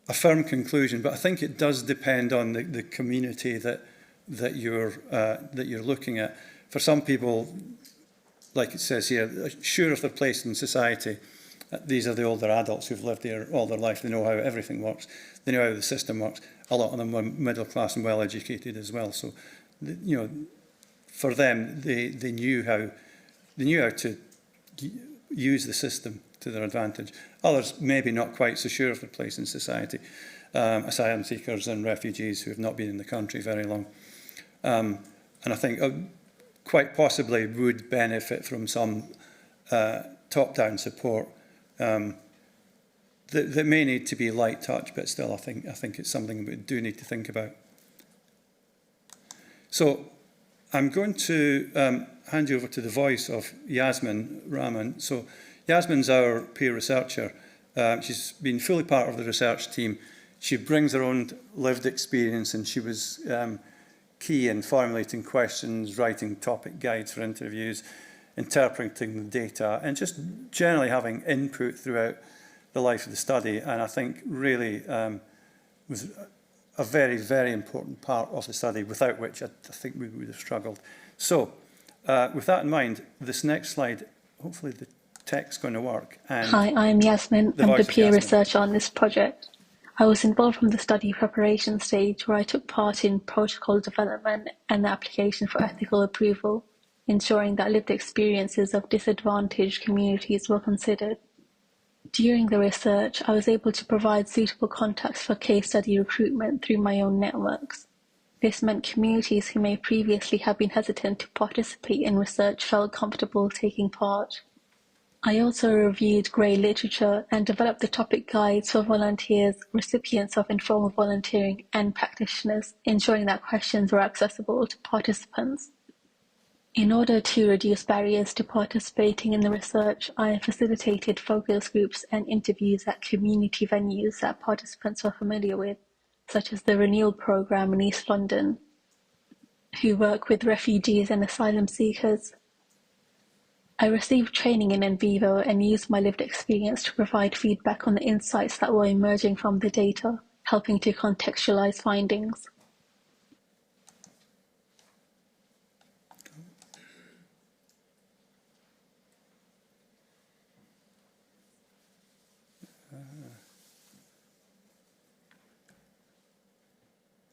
F: a firm conclusion, but I think it does depend on the community that you're looking at. For some people, like it says here, sure of their place in society, these are the older adults who've lived here all their life. They know how everything works. They know how the system works. A lot of them were middle class and well educated as well. So, for them, they knew how to use the system to their advantage. Others maybe not quite so sure of their place in society. Asylum seekers and refugees who have not been in the country very long. And I think quite possibly would benefit from some top-down support that may need to be light touch, but still I think it's something we do need to think about. So I'm going to hand you over to the voice of Yasmin Rahman. So Yasmin's our peer researcher. She's been fully part of the research team. She brings her own lived experience, and she was key in formulating questions, writing topic guides for interviews, interpreting the data, and just generally having input throughout the life of the study. And I think really was a very, very important part of the study, without which I think we would have struggled. So, with that in mind, this next slide, hopefully the tech's going to work. And
G: hi, I'm Yasmin. I'm the peer researcher on this project. I was involved from the study preparation stage, where I took part in protocol development and the application for ethical approval, ensuring that lived experiences of disadvantaged communities were considered. During the research, I was able to provide suitable contacts for case study recruitment through my own networks. This meant communities who may previously have been hesitant to participate in research felt comfortable taking part. I also reviewed grey literature and developed the topic guides for volunteers, recipients of informal volunteering, and practitioners, ensuring that questions were accessible to participants. In order to reduce barriers to participating in the research, I facilitated focus groups and interviews at community venues that participants were familiar with, such as the Renewal Programme in East London, who work with refugees and asylum seekers. I received training in NVivo and used my lived experience to provide feedback on the insights that were emerging from the data, helping to contextualize findings.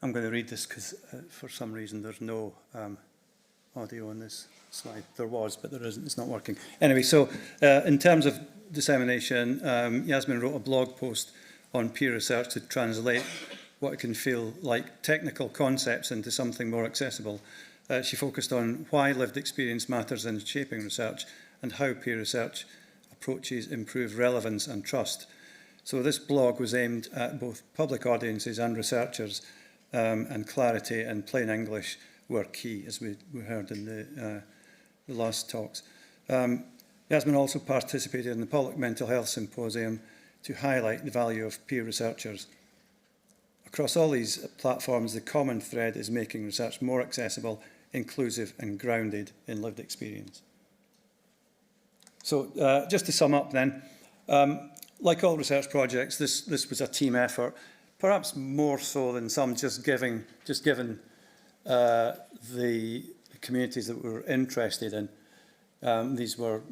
F: I'm going to read this because for some reason there's no audio on this slide. There was, but there isn't. It's not working. Anyway, so in terms of dissemination, Yasmin wrote a blog post on peer research to translate what can feel like technical concepts into something more accessible. She focused on why lived experience matters in shaping research and how peer research approaches improve relevance and trust. So this blog was aimed at both public audiences and researchers, and clarity and plain English were key, as we heard in the last talks. Yasmin also participated in the Public Mental Health Symposium to highlight the value of peer researchers. Across all these platforms, the common thread is making research more accessible, inclusive and grounded in lived experience. So just to sum up then, like all research projects, this was a team effort, perhaps more so than some, just given the communities that we were interested in. These were,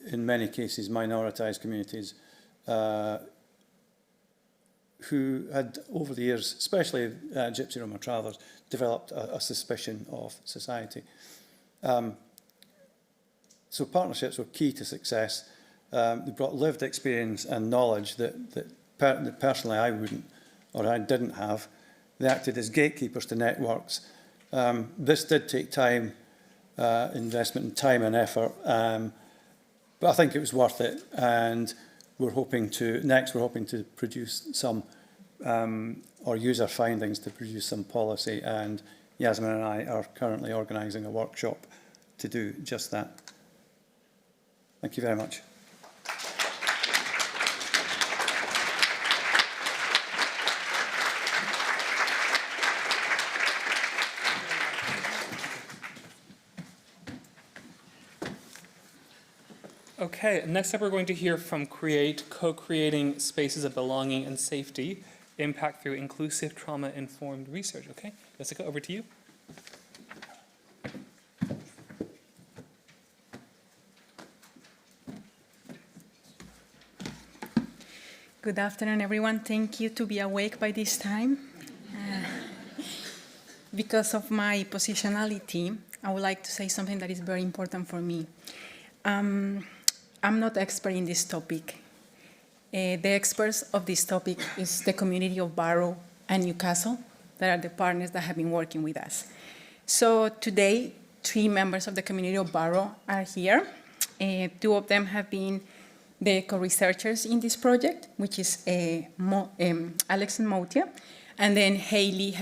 F: in many cases, minoritized communities who had, over the years, especially Gypsy Roma travellers, developed a suspicion of society. So partnerships were key to success. They brought lived experience and knowledge that personally I wouldn't, or I didn't have. They acted as gatekeepers to networks. This did take time, investment in time and effort, but I think it was worth it. And we're hoping to produce some, or use our findings to produce some policy. And Yasmin and I are currently organising a workshop to do just that. Thank you very much.
A: Okay, next up we're going to hear from Create, co-creating spaces of belonging and safety, impact through inclusive trauma-informed research. Okay, Jessica, over to you.
H: Good afternoon, everyone. Thank you to be awake by this time. Because of my positionality, I would like to say something that is very important for me. I'm not expert in this topic. The experts of this topic is the community of Barrow and Newcastle, that are the partners that have been working with us. So today, 3 members of the community of Barrow are here. 2 of them have been the co-researchers in this project, which is Alex and Motia, and then Hayley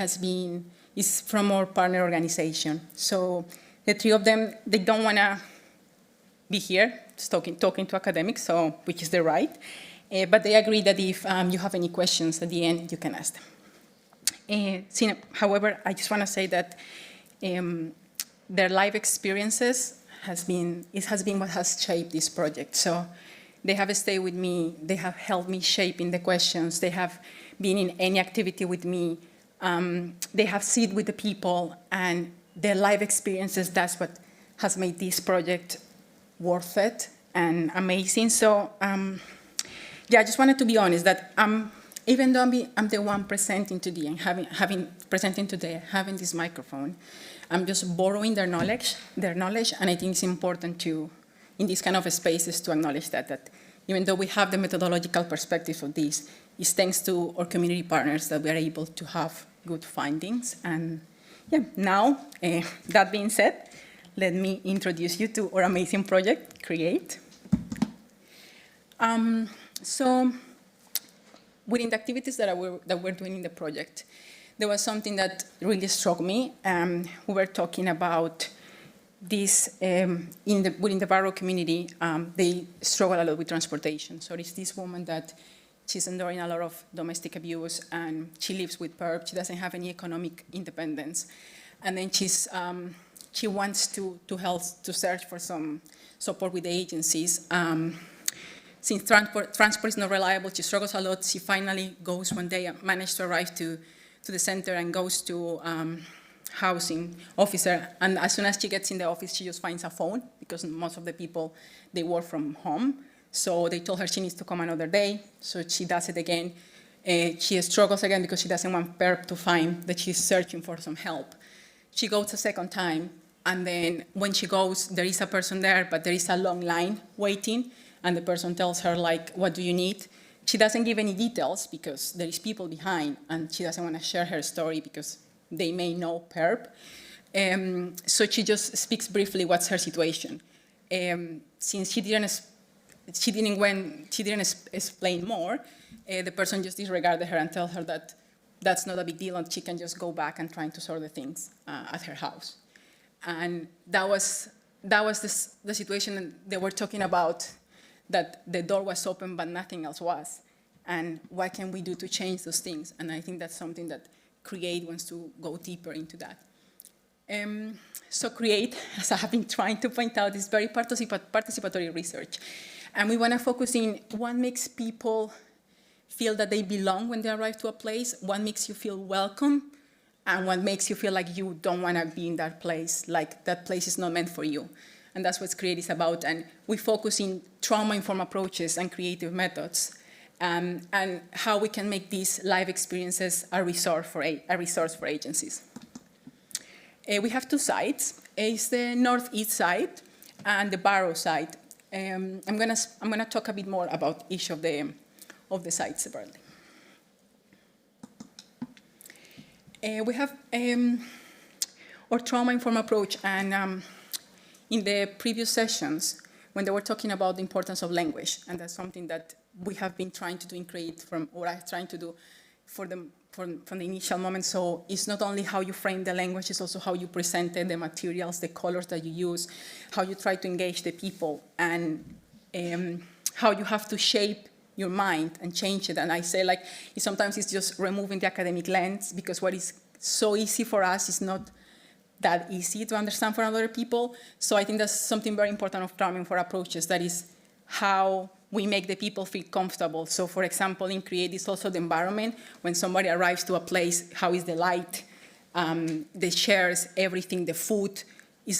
H: is from our partner organization. So the 3 of them, they don't want to be here talking to academics, so which is their right, but they agree that if you have any questions at the end, you can ask them. However, I just want to say that their life experiences has been what has shaped this project. So they have stayed with me, they have helped me shaping the questions, they have been in any activity with me, they have sit with the people, and their life experiences, that's what has made this project worth it and amazing. So yeah, I just wanted to be honest that even though I'm the one presenting today and having this microphone, I'm just borrowing their knowledge, and I think it's important to, in these kind of spaces, to acknowledge that even though we have the methodological perspective of this, it's thanks to our community partners that we are able to have good findings. And yeah, now, that being said, let me introduce you to our amazing project, CREATE. So within the activities that we're doing in the project, there was something that really struck me. We were talking about this within the Barrow community. They struggle a lot with transportation. So it's this woman that she's enduring a lot of domestic abuse, and she lives with PERP. She doesn't have any economic independence, and then she wants to search for some support with the agencies. Since transport is not reliable, she struggles a lot. She finally goes one day and manages to arrive to the center and goes to housing officer. And as soon as she gets in the office, she just finds a phone, because most of the people, they work from home. So they told her she needs to come another day. So she does it again. She struggles again because she doesn't want PERP to find that she's searching for some help. She goes a second time. And then when she goes, there is a person there, but there is a long line waiting. And the person tells her, like, what do you need? She doesn't give any details because there is people behind, and she doesn't want to share her story because they may know PERP. So she just speaks briefly what's her situation. Since she didn't explain more, the person just disregarded her and told her that that's not a big deal and she can just go back and try to sort the things at her house. And that was the situation they were talking about, that the door was open but nothing else was. And what can we do to change those things? And I think that's something that CREATE wants to go deeper into that. So CREATE, as I have been trying to point out, is very participatory research. And we want to focus in what makes people feel that they belong when they arrive to a place, what makes you feel welcome, and what makes you feel like you don't want to be in that place, like that place is not meant for you. And that's what CREATE is about. And we focus in trauma-informed approaches and creative methods, and how we can make these life experiences a resource for agencies. We have two sites. It's the northeast side and the Barrow side. I'm gonna talk a bit more about each of the sites separately. We have our trauma-informed approach, and in the previous sessions, when they were talking about the importance of language, and that's something that we have been trying to do in CREATE, or I'm trying to do from the initial moment. So it's not only how you frame the language, it's also how you presented the materials, the colors that you use, how you try to engage the people, and how you have to shape your mind and change it. And I say, like, sometimes it's just removing the academic lens, because what is so easy for us is not that easy to understand for other people. So I think that's something very important of trauma-informed approaches, that is how we make the people feel comfortable. So for example, in CREATE is also the environment. When somebody arrives to a place, how is the light, the chairs, everything, the food.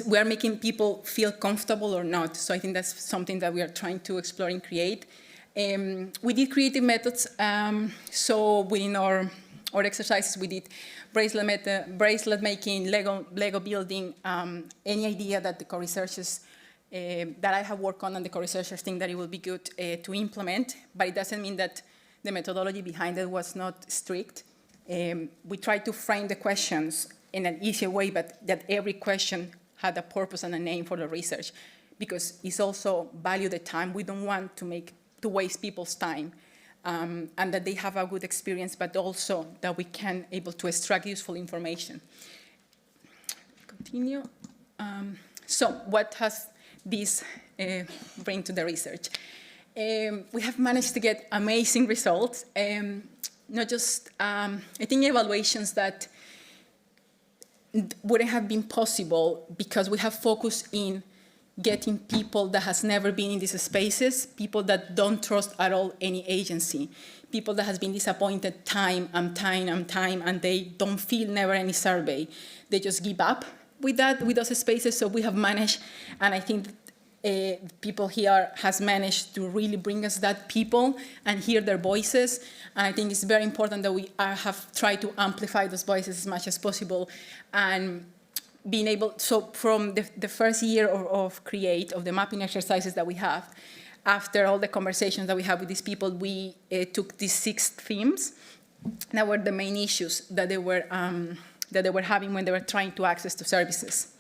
H: We are making people feel comfortable or not. So I think that's something that we are trying to explore in CREATE. We did creative methods. So within our exercises, we did bracelet making, Lego building, any idea that the co-researchers that I have worked on and the co-researchers think that it will be good to implement, but it doesn't mean that the methodology behind it was not strict. We tried to frame the questions in an easier way, but that every question had a purpose and a name for the research, because it's also value the time. We don't want to waste people's time, and that they have a good experience, but also that we can able to extract useful information. Continue. So what has this bring to the research? We have managed to get amazing results. Not just, I think, evaluations that wouldn't have been possible because we have focused in getting people that has never been in these spaces, people that don't trust at all any agency, people that has been disappointed time, and they don't feel never any survey. They just give up with those spaces. So we have managed, and I think people here has managed to really bring us that people and hear their voices. And I think it's very important that we have tried to amplify those voices as much as possible. And being able, so from the first year of the mapping exercises that we have, after all the conversations that we had with these people, we took these 6 themes that were the main issues that they were having when they were trying to access to services.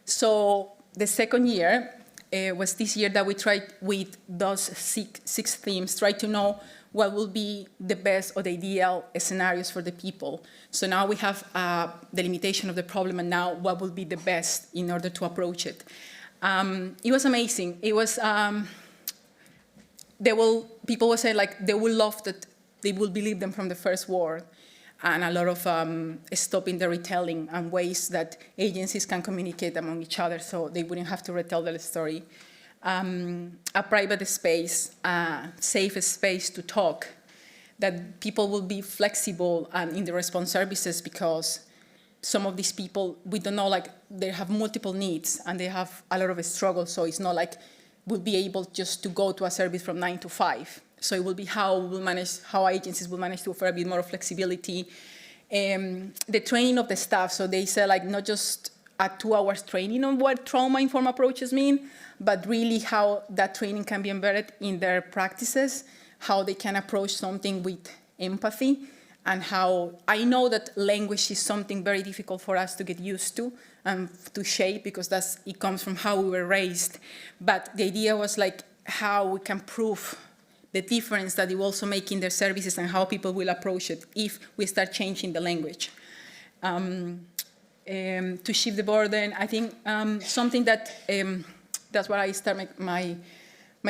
H: So the second year was this year that we tried with those six themes, try to know what will be the best or the ideal scenarios for the people. So now we have the limitation of the problem, and now what will be the best in order to approach it. It was amazing. It was, people will say like they will love that they will believe them from the first word, and a lot of stopping the retelling and ways that agencies can communicate among each other so they wouldn't have to retell the story. A private space, a safe space to talk, that people will be flexible and in the response services, because some of these people, we don't know, like they have multiple needs and they have a lot of struggle, so it's not like we'll be able just to go to a service from 9 to 5. So it will be how agencies will manage to offer a bit more flexibility. The training of the staff, so they say like not just a 2 hours training on what trauma-informed approaches mean, but really how that training can be embedded in their practices, how they can approach something with empathy, and how I know that language is something very difficult for us to get used to and to shape, because it comes from how we were raised. But the idea was like how we can prove the difference that it will also make in their services and how people will approach it if we start changing the language. To shift the burden, I think something that, that's where I start my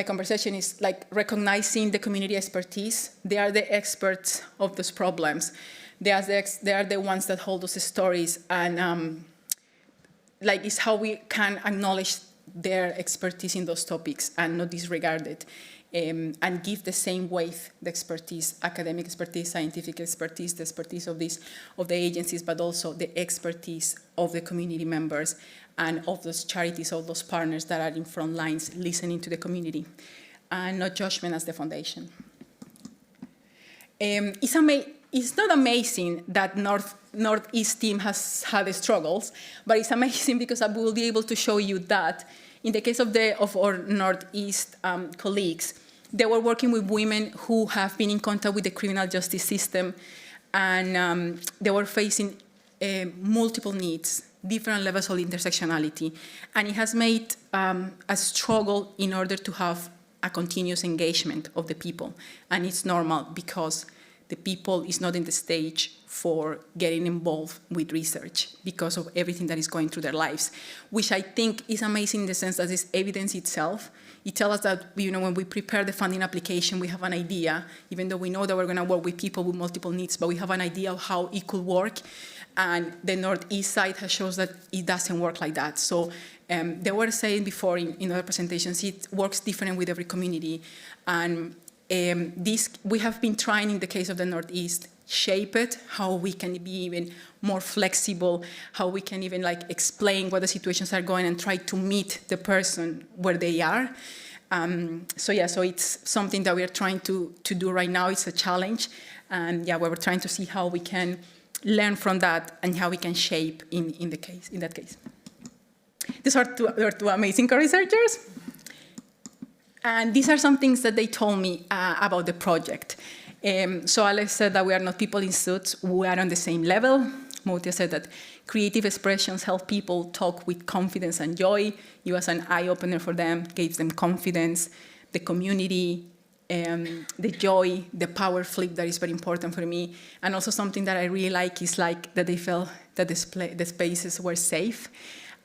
H: conversation, is like recognizing the community expertise. They are the experts of those problems. They are the ones that hold those stories, and like it's how we can acknowledge their expertise in those topics and not disregard it. And give the same weight, the expertise, academic expertise, scientific expertise, the expertise of the agencies, but also the expertise of the community members and of those charities, of those partners that are in front lines listening to the community, and not judgment as the foundation. It's not amazing that Northeast team has had struggles, but it's amazing because I will be able to show you that in the case of our Northeast colleagues, they were working with women who have been in contact with the criminal justice system, and they were facing multiple needs, different levels of intersectionality. And it has made a struggle in order to have a continuous engagement of the people. And it's normal because the people is not in the stage for getting involved with research because of everything that is going through their lives, which I think is amazing in the sense that it's evidence itself. It tells us that, when we prepare the funding application, we have an idea, even though we know that we're going to work with people with multiple needs, but we have an idea of how it could work. And the Northeast side has shown that it doesn't work like that. So they were saying before in other presentations, it works different with every community. And we have been trying, in the case of the Northeast, shape it, how we can be even more flexible, how we can even explain what the situations are going and try to meet the person where they are. So it's something that we are trying to do right now. It's a challenge. And we're trying to see how we can learn from that and how we can shape in that case. These are two amazing co-researchers. And these are some things that they told me about the project. So Alex said that we are not people in suits, we are on the same level. Motia said that creative expressions help people talk with confidence and joy. It was an eye-opener for them, gave them confidence, the community, the joy, the power flip that is very important for me. And also something that I really like is that they felt that the spaces were safe,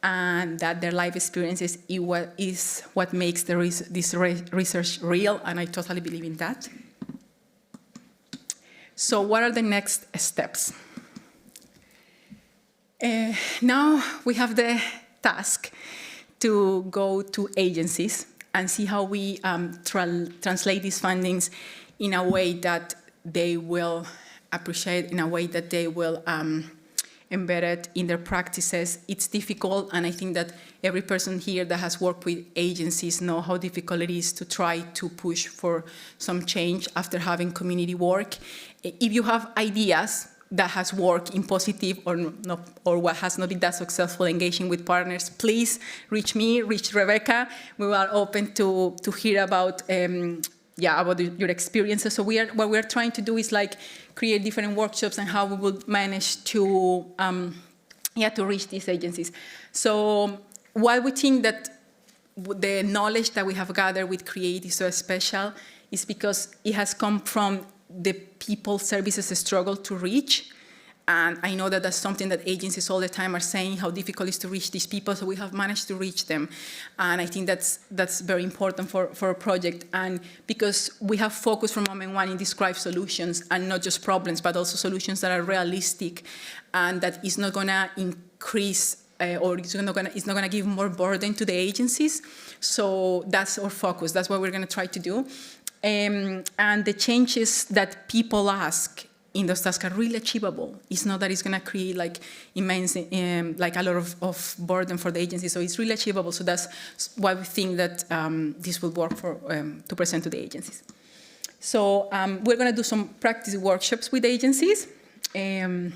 H: and that their life experiences is what makes this research real, and I totally believe in that. So what are the next steps? Now we have the task to go to agencies and see how we translate these findings in a way that they will appreciate, in a way that they will embed it in their practices. It's difficult, and I think that every person here that has worked with agencies know how difficult it is to try to push for some change after having community work. If you have ideas that has worked in positive or not, or what has not been that successful engaging with partners, please reach me, reach Rebecca. We are open to hear about about your experiences. So what we're trying to do is like create different workshops and how we will manage to to reach these agencies. So why we think that the knowledge that we have gathered with Create is so special is because it has come from the people services struggle to reach. And I know that that's something that agencies all the time are saying, how difficult it is to reach these people, so we have managed to reach them. And I think that's very important for a project. And because we have focused from moment one in describe solutions and not just problems, but also solutions that are realistic and that is not gonna increase or it's not gonna give more burden to the agencies. So that's our focus, that's what we're gonna try to do. And the changes that people ask in those tasks are really achievable. It's not that it's going to create like immense, like a lot of burden for the agency. So it's really achievable. So that's why we think that this will work for to present to the agencies. So we're going to do some practice workshops with agencies in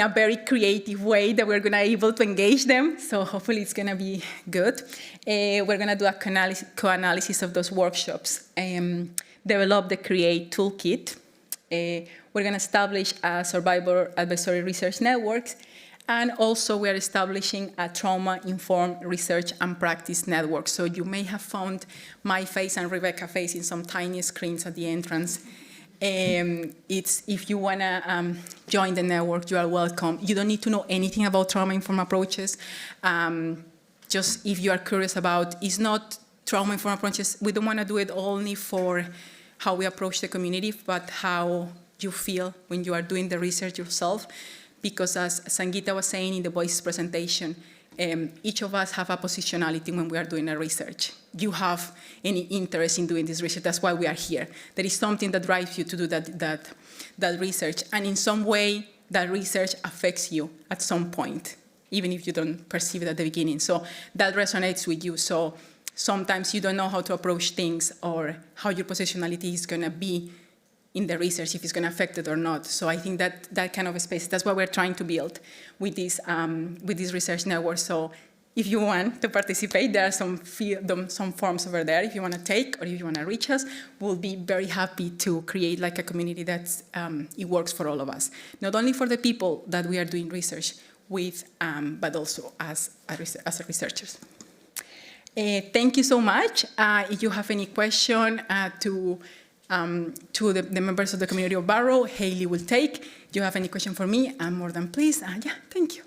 H: a very creative way that we're going to be able to engage them. So hopefully it's going to be good. We're going to do a co-analysis of those workshops, develop the Create toolkit. We're going to establish a survivor advisory research network, and also we're establishing a trauma-informed research and practice network. So you may have found my face and Rebecca's face in some tiny screens at the entrance. If you want to join the network, you are welcome. You don't need to know anything about trauma-informed approaches. Just if you are curious about, it's not trauma-informed approaches. We don't want to do it only for how we approach the community, but how you feel when you are doing the research yourself. Because as Sangeeta was saying in the Voices presentation, each of us have a positionality when we are doing a research. You have any interest in doing this research, that's why we are here. There is something that drives you to do that research, and in some way, that research affects you at some point, even if you don't perceive it at the beginning. So that resonates with you. So sometimes you don't know how to approach things or how your positionality is going to be in the research, if it's going to affect it or not. So I think that kind of a space, that's what we're trying to build with this research network. So if you want to participate, there are some forms over there if you want to take or if you want to reach us. We'll be very happy to create like a community that it works for all of us. Not only for the people that we are doing research with, but also as researchers. Thank you so much. If you have any question to the members of the community of Barrow, Hayley will take. If you have any question for me, I'm more than pleased. Thank you.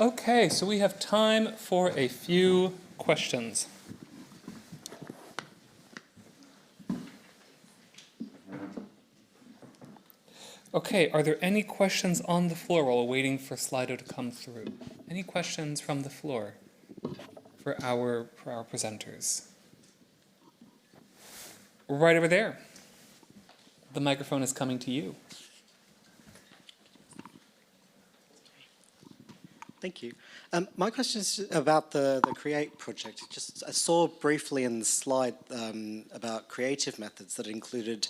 A: Okay, so we have time for a few questions. Okay, are there any questions on the floor while we're waiting for Slido to come through? Any questions from the floor for our presenters? Right over there. The microphone is coming to you.
I: Thank you. My question is about the Create project. I saw briefly in the slide about creative methods that included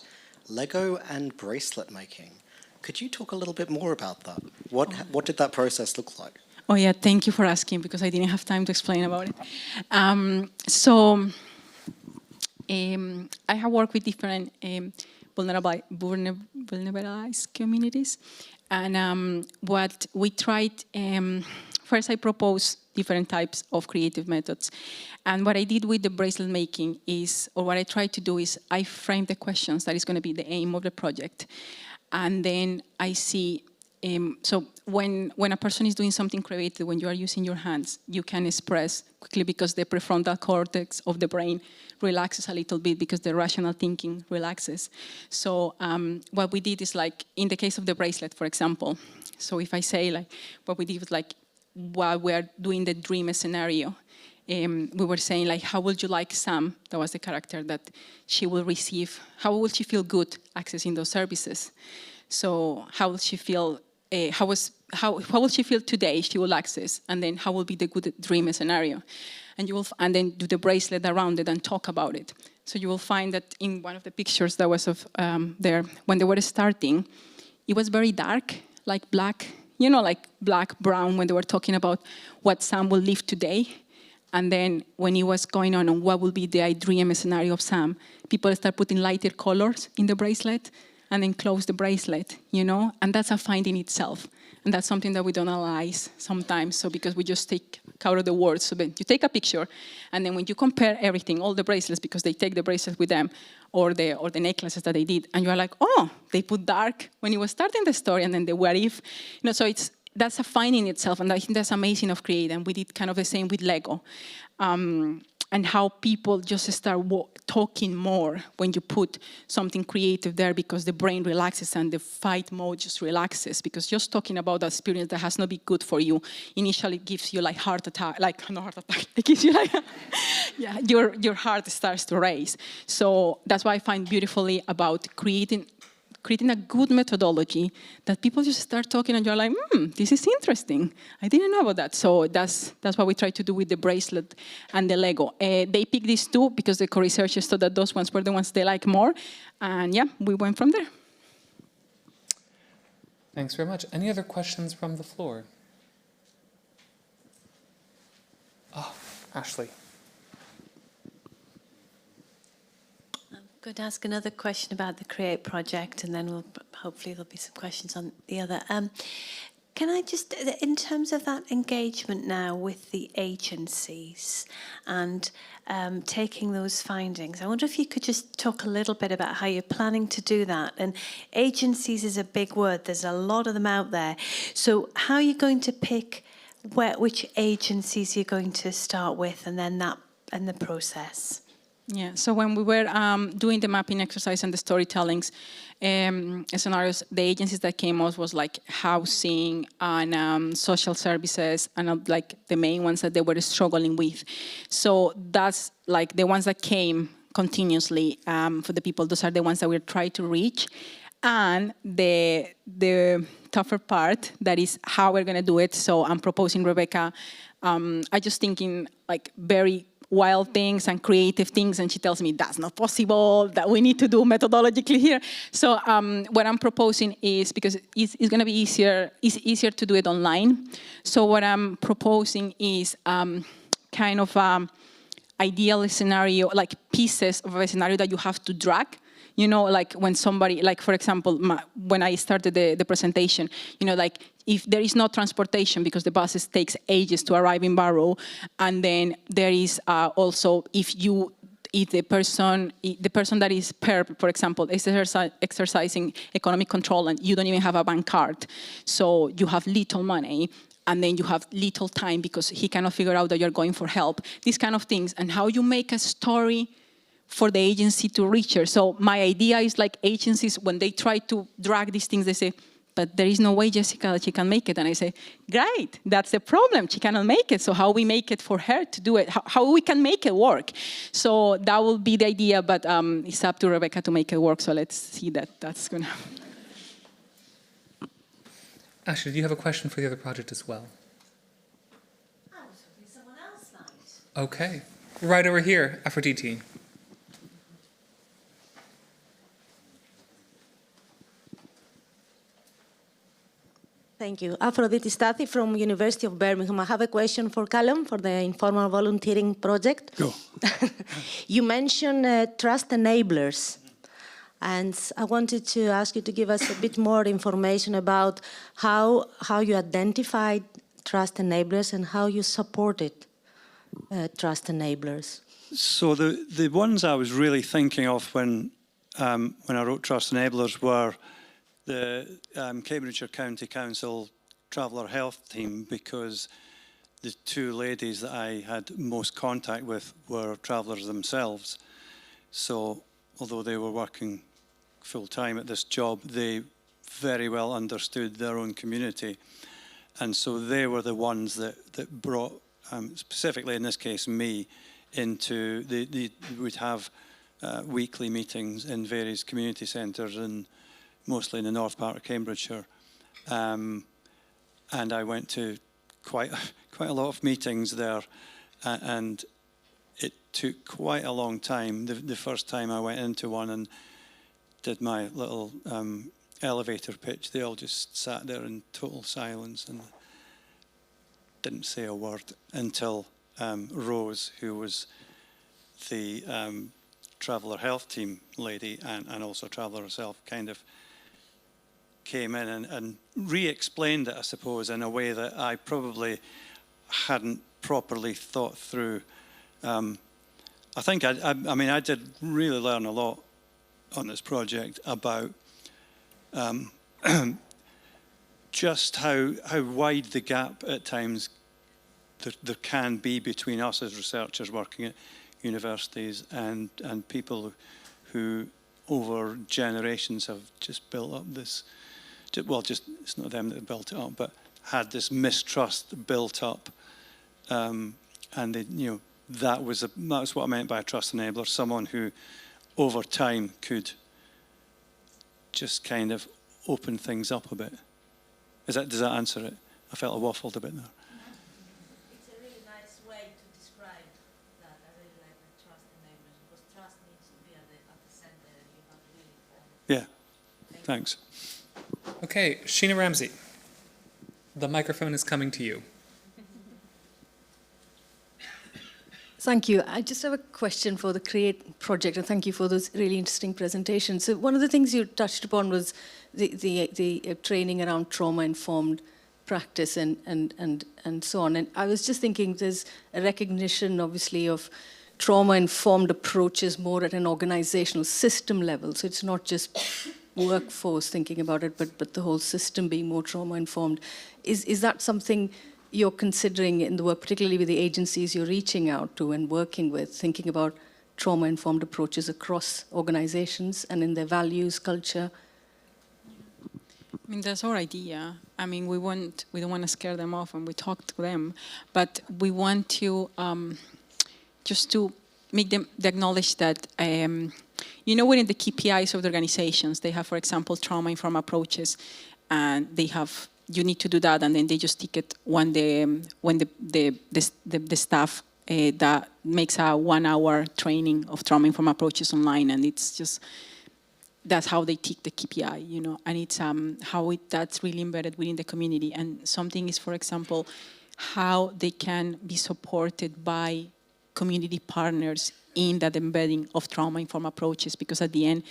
I: Lego and bracelet making. Could you talk a little bit more about that? What did that process look like?
H: Oh yeah, thank you for asking, because I didn't have time to explain about it. I have worked with different vulnerabilized communities, and what we tried, first I proposed different types of creative methods. And what I did with the bracelet making is, or what I tried to do is, I framed the questions that is going to be the aim of the project. And then I see, so when a person is doing something creative, when you are using your hands, you can express quickly because the prefrontal cortex of the brain relaxes a little bit because the rational thinking relaxes. So what we did is like, in the case of the bracelet, for example, so if I say like, what we did was like, while we're doing the dream scenario, we were saying like, how would you like Sam, that was the character that she will receive, how will she feel good accessing those services? So how will she feel, how will she feel today she will access, and then how will be the good dream scenario? And you will, and then do the bracelet around it and talk about it. So you will find that in one of the pictures that was of there, when they were starting, it was very dark, like black, you know, like black, brown, when they were talking about what Sam will live today. And then when it was going on what will be the dream scenario of Sam, people start putting lighter colors in the bracelet and then close the bracelet, you know? And that's a finding itself. And that's something that we don't analyze sometimes, so because we just take out of the words. So then you take a picture, and then when you compare everything, all the bracelets, because they take the bracelets with them, or the necklaces that they did, and you're like, oh, they put dark when it was starting the story, and then the what if. You know, so that's a finding itself, and I think that's amazing of Create, and we did kind of the same with Lego. And how people just start talking more when you put something creative there, because the brain relaxes and the fight mode just relaxes, because just talking about that experience that has not been good for you initially gives you like heart attack, like no heart attack, it gives you like, yeah, your heart starts to race. So that's why I find beautifully about creating a good methodology that people just start talking and you're like, this is interesting. I didn't know about that. So that's what we try to do with the bracelet and the Lego. They picked these two because the co-researchers thought that those ones were the ones they like more. And yeah, we went from there.
A: Thanks very much. Any other questions from the floor? Oh, Ashley.
J: I'm going to ask another question about the Create project, and then hopefully there'll be some questions on the other. Can I just, in terms of that engagement now with the agencies and taking those findings, I wonder if you could just talk a little bit about how you're planning to do that. And agencies is a big word. There's a lot of them out there. So how are you going to pick which agencies you're going to start with, and then that and the process?
H: Yeah, so when we were doing the mapping exercise and the storytellings scenarios, the agencies that came out was like housing and social services, and like the main ones that they were struggling with. So that's like the ones that came continuously for the people. Those are the ones that we're trying to reach. And the tougher part, that is how we're going to do it. So I'm proposing Rebecca. I just thinking like very wild things and creative things, and she tells me that's not possible, that we need to do methodologically here. So what I'm proposing is, because it's going to be easier to do it online. So what I'm proposing is kind of ideal scenario, like pieces of a scenario that you have to drag. You know, like when somebody, like for example, when I started the presentation, you know, like if there is no transportation because the buses takes ages to arrive in Barrow, and then there is also if the person that is PERP, for example, is exercising economic control and you don't even have a bank card, so you have little money, and then you have little time because he cannot figure out that you're going for help, these kind of things, and how you make a story for the agency to reach her. So my idea is like agencies, when they try to drag these things, they say, but there is no way, Jessica, that she can make it. And I say, great, that's the problem. She cannot make it. So how we make it for her to do it, how we can make it work. So that will be the idea, but it's up to Rebecca to make it work. So let's see that's going to happen.
A: Ashley, do you have a question for the other project as well?
J: I was hoping someone else might.
A: Okay. Right over here, Aphrodite.
K: Thank you. Aphrodite Stathi from University of Birmingham. I have a question for Callum for the informal volunteering project.
F: Go.
K: You mentioned trust enablers. And I wanted to ask you to give us a bit more information about how you identified trust enablers and how you supported trust enablers.
F: So the ones I was really thinking of when I wrote Trust Enablers were the Cambridgeshire County Council traveller health team because the two ladies that I had most contact with were travellers themselves. So although they were working full-time at this job, they very well understood their own community. And so they were the ones that brought, specifically in this case, me, into, they would have weekly meetings in various community centres, and mostly in the north part of Cambridgeshire. And I went to quite a lot of meetings there, and it took quite a long time. The first time I went into one and did my little elevator pitch, they all just sat there in total silence and didn't say a word until Rose, who was the traveller health team lady and also traveller herself, kind of came in and re-explained it, I suppose, in a way that I probably hadn't properly thought through. I think I mean, I did really learn a lot on this project about just how wide the gap at times there can be between us as researchers working at universities and people who over generations have just built up this, well, just it's not them that built it up, but had this mistrust built up, and they, you know, that was what I meant by a trust enabler, someone who over time could just kind of open things up a bit. Does that answer it? I felt I waffled a bit there.
K: It's a really nice way to describe that. I really like the trust enablers, because trust needs to be at the center, and you have really...
F: Yeah, thanks.
A: Okay, Sheena Ramsey, the microphone is coming to you.
L: Thank you. I just have a question for the CREATE project, and thank you for those really interesting presentations. So one of the things you touched upon was the training around trauma-informed practice and so on. And I was just thinking there's a recognition, obviously, of trauma-informed approaches more at an organizational system level. So it's not just workforce thinking about it, but the whole system being more trauma-informed. Is that something you're considering in the work, particularly with the agencies you're reaching out to and working with, thinking about trauma-informed approaches across organizations and in their values, culture?
M: I mean, that's our idea. I mean, we don't want to scare them off, and we talk to them, but we want to just to make them acknowledge that, you know, within the KPIs of the organizations, they have, for example, trauma-informed approaches, and they have, you need to do that, and then they just tick it when the staff that makes a 1 hour training of trauma-informed approaches online, and it's just, that's how they tick the KPI, you know, and it's that's really embedded within the community. And something is, for example, how they can be supported by community partners in that embedding of trauma-informed approaches, because at the end,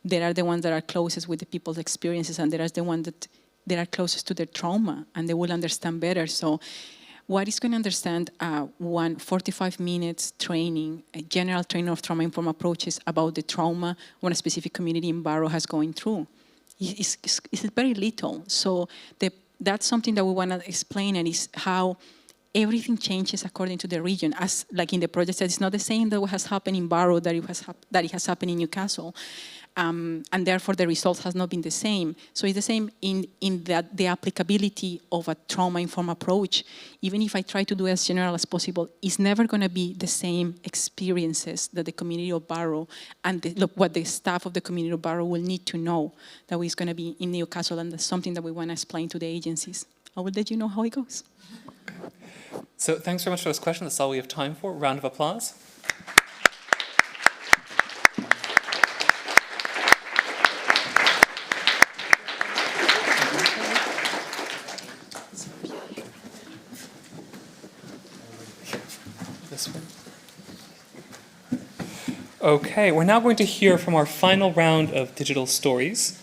M: they are the ones that are closest with the people's experiences, and they are the ones that are closest to their trauma, and they will understand better. So what is going to understand 45 minutes training, a general training of trauma-informed approaches about the trauma when a specific community in Barrow has going through? It's very little. So that's something that we want to explain, and is how everything changes according to the region. As like in the project, it's not the same that what has happened in Barrow that it has happened in Newcastle. And therefore the results has not been the same. So it's the same in that the applicability of a trauma-informed approach, even if I try to do as general as possible, is never going to be the same experiences that the community of Barrow and what the staff of the community of Barrow will need to know that is going to be in Newcastle, and that's something that we want to explain to the agencies. I will let you know how it goes.
A: Okay. So thanks very much for this question. That's all we have time for. Round of applause. This one. Okay, we're now going to hear from our final round of digital stories.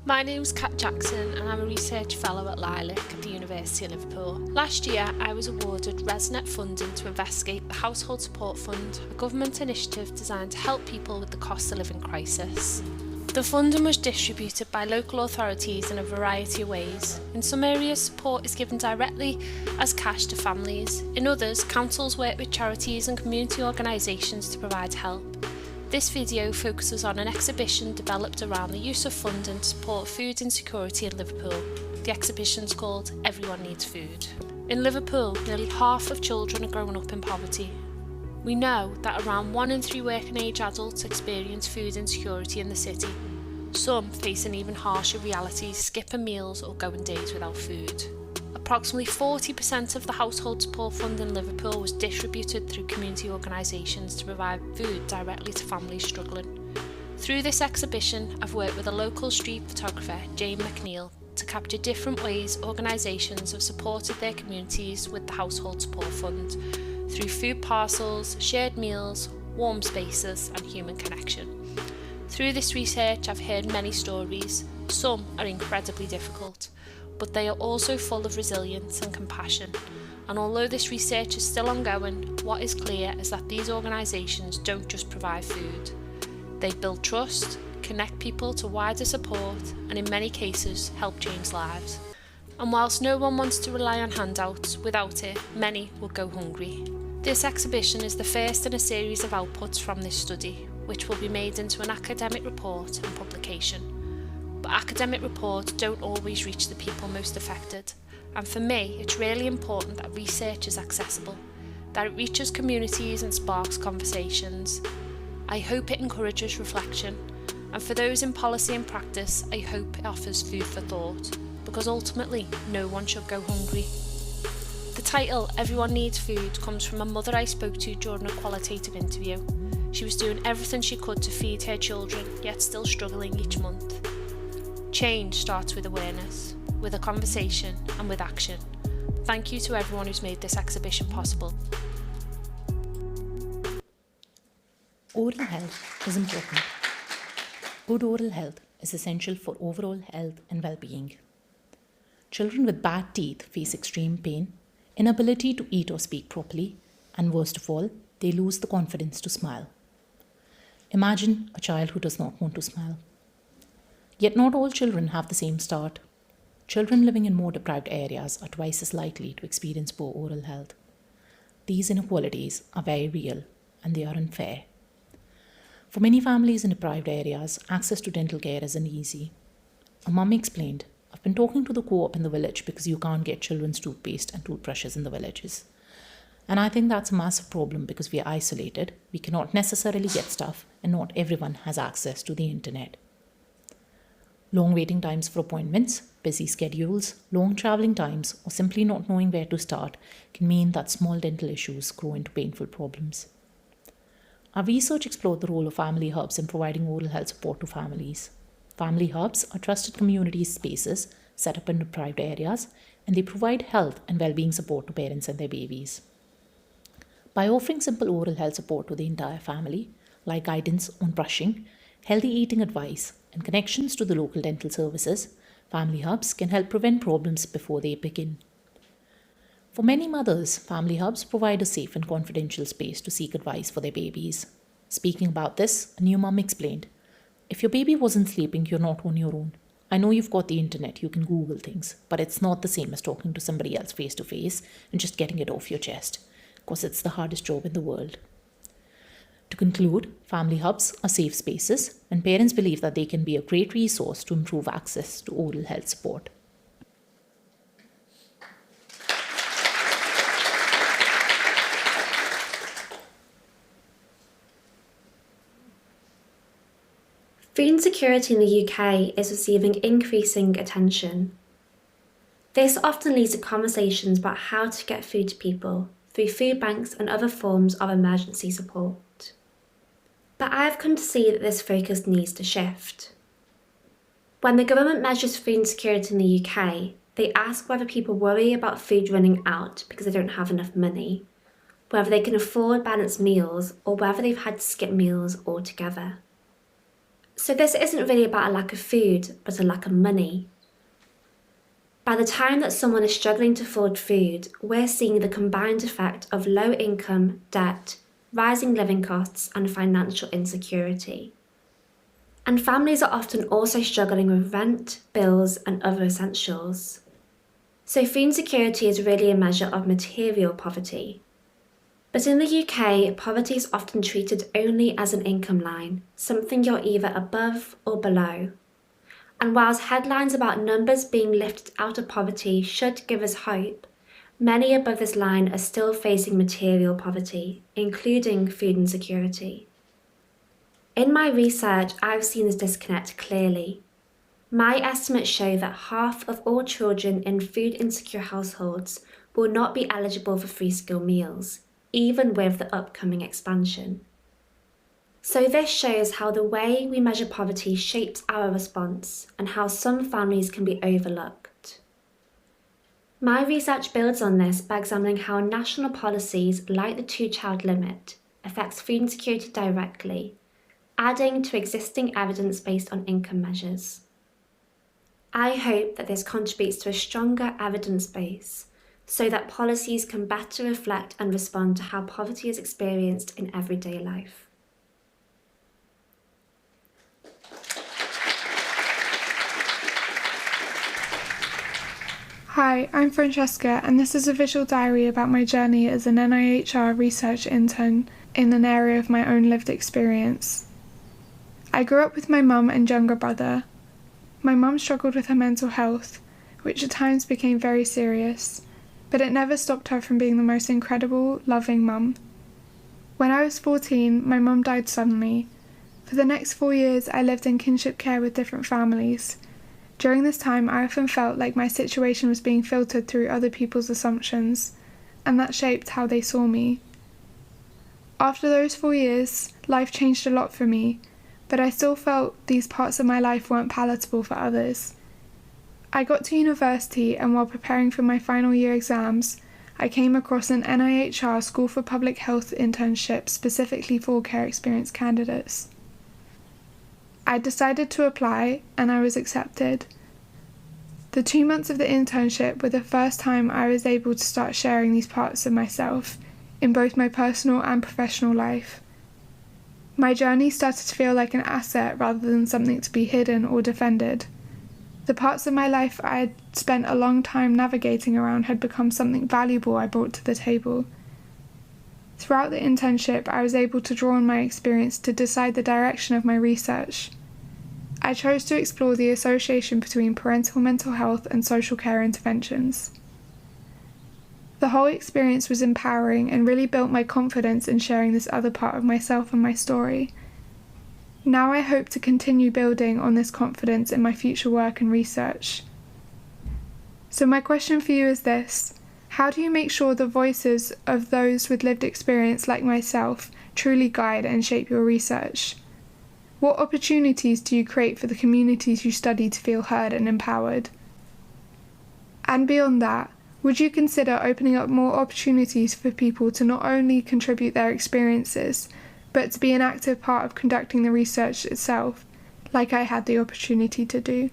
N: My My name's Kat Jackson and I'm a research fellow at Lilac at the University of Liverpool. Last year I was awarded ResNet funding to investigate the Household Support Fund, a government initiative designed to help people with the cost of living crisis. The funding was distributed by local authorities in a variety of ways. In some areas, support is given directly as cash to families. In others, councils work with charities and community organisations to provide help. This video focuses on an exhibition developed around the use of funding to support food insecurity in Liverpool. The exhibition's called Everyone Needs Food. In Liverpool, nearly half of children are growing up in poverty. We know that around 1 in 3 working age adults experience food insecurity in the city. Some face an even harsher reality, skipping meals or going days without food. Approximately 40% of the household support fund in Liverpool was distributed through community organisations to provide food directly to families struggling. Through this exhibition, I've worked with a local street photographer, Jane McNeil, to capture different ways organisations have supported their communities with the household support fund through food parcels, shared meals, warm spaces and human connection. Through this research, I've heard many stories. Some are incredibly difficult, but they are also full of resilience and compassion. And although this research is still ongoing, what is clear is that these organisations don't just provide food. They build trust, connect people to wider support, and in many cases help change lives. And whilst no one wants to rely on handouts, without it, many will go hungry. This exhibition is the first in a series of outputs from this study, which will be made into an academic report and publication. But academic reports don't always reach the people most affected. And for me, it's really important that research is accessible, that it reaches communities and sparks conversations. I hope it encourages reflection. And for those in policy and practice, I hope it offers food for thought, because ultimately, no one should go hungry. The title, Everyone Needs Food, comes from a mother I spoke to during a qualitative interview. She was doing everything she could to feed her children, yet still struggling each month. Change starts with awareness, with a conversation and with action. Thank you to everyone who's made this exhibition possible.
O: Oral health is important. Good oral health is essential for overall health and well-being. Children with bad teeth face extreme pain, inability to eat or speak properly, and worst of all, they lose the confidence to smile. Imagine a child who does not want to smile. Yet not all children have the same start. Children living in more deprived areas are twice as likely to experience poor oral health. These inequalities are very real and they are unfair. For many families in deprived areas, access to dental care isn't easy. A mum explained, I've been talking to the co-op in the village because you can't get children's toothpaste and toothbrushes in the villages. And I think that's a massive problem because we are isolated, we cannot necessarily get stuff, and not everyone has access to the internet. Long waiting times for appointments, busy schedules, long travelling times, or simply not knowing where to start can mean that small dental issues grow into painful problems. Our research explored the role of family hubs in providing oral health support to families. Family hubs are trusted community spaces set up in deprived areas, and they provide health and well-being support to parents and their babies. By offering simple oral health support to the entire family, like guidance on brushing, healthy eating advice, and connections to the local dental services, family hubs can help prevent problems before they begin. For many mothers, family hubs provide a safe and confidential space to seek advice for their babies. Speaking about this, a new mum explained, if your baby wasn't sleeping, you're not on your own. I know you've got the internet, you can Google things, but it's not the same as talking to somebody else face to face and just getting it off your chest, because it's the hardest job in the world. To conclude, family hubs are safe spaces, and parents believe that they can be a great resource to improve access to oral health support.
P: Food insecurity in the UK is receiving increasing attention. This often leads to conversations about how to get food to people through food banks and other forms of emergency support. But I have come to see that this focus needs to shift. When the government measures food insecurity in the UK, they ask whether people worry about food running out because they don't have enough money, whether they can afford balanced meals, or whether they've had to skip meals altogether. So this isn't really about a lack of food, but a lack of money. By the time that someone is struggling to afford food, we're seeing the combined effect of low income, debt, rising living costs, and financial insecurity. And families are often also struggling with rent, bills, and other essentials. So food insecurity is really a measure of material poverty. But in the UK, poverty is often treated only as an income line, something you're either above or below. And whilst headlines about numbers being lifted out of poverty should give us hope, many above this line are still facing material poverty, including food insecurity. In my research, I've seen this disconnect clearly. My estimates show that half of all children in food insecure households will not be eligible for free school meals, even with the upcoming expansion. So this shows how the way we measure poverty shapes our response and how some families can be overlooked. My research builds on this by examining how national policies like the 2-child limit affects food insecurity directly, adding to existing evidence based on income measures. I hope that this contributes to a stronger evidence base so that policies can better reflect and respond to how poverty is experienced in everyday life.
Q: Hi, I'm Francesca, and this is a visual diary about my journey as an NIHR research intern in an area of my own lived experience. I grew up with my mum and younger brother. My mum struggled with her mental health, which at times became very serious, but it never stopped her from being the most incredible, loving mum. When I was 14, my mum died suddenly. For the next 4 years, I lived in kinship care with different families. During this time, I often felt like my situation was being filtered through other people's assumptions, and that shaped how they saw me. After those 4 years, life changed a lot for me, but I still felt these parts of my life weren't palatable for others. I got to university, and while preparing for my final year exams, I came across an NIHR School for Public Health internship specifically for care experience candidates. I decided to apply, and I was accepted. The 2 months of the internship were the first time I was able to start sharing these parts of myself in both my personal and professional life. My journey started to feel like an asset rather than something to be hidden or defended. The parts of my life I had spent a long time navigating around had become something valuable I brought to the table. Throughout the internship, I was able to draw on my experience to decide the direction of my research. I chose to explore the association between parental mental health and social care interventions. The whole experience was empowering and really built my confidence in sharing this other part of myself and my story. Now I hope to continue building on this confidence in my future work and research. So my question for you is this: how do you make sure the voices of those with lived experience like myself truly guide and shape your research? What opportunities do you create for the communities you study to feel heard and empowered? And beyond that, would you consider opening up more opportunities for people to not only contribute their experiences, but to be an active part of conducting the research itself, like I had the opportunity to do?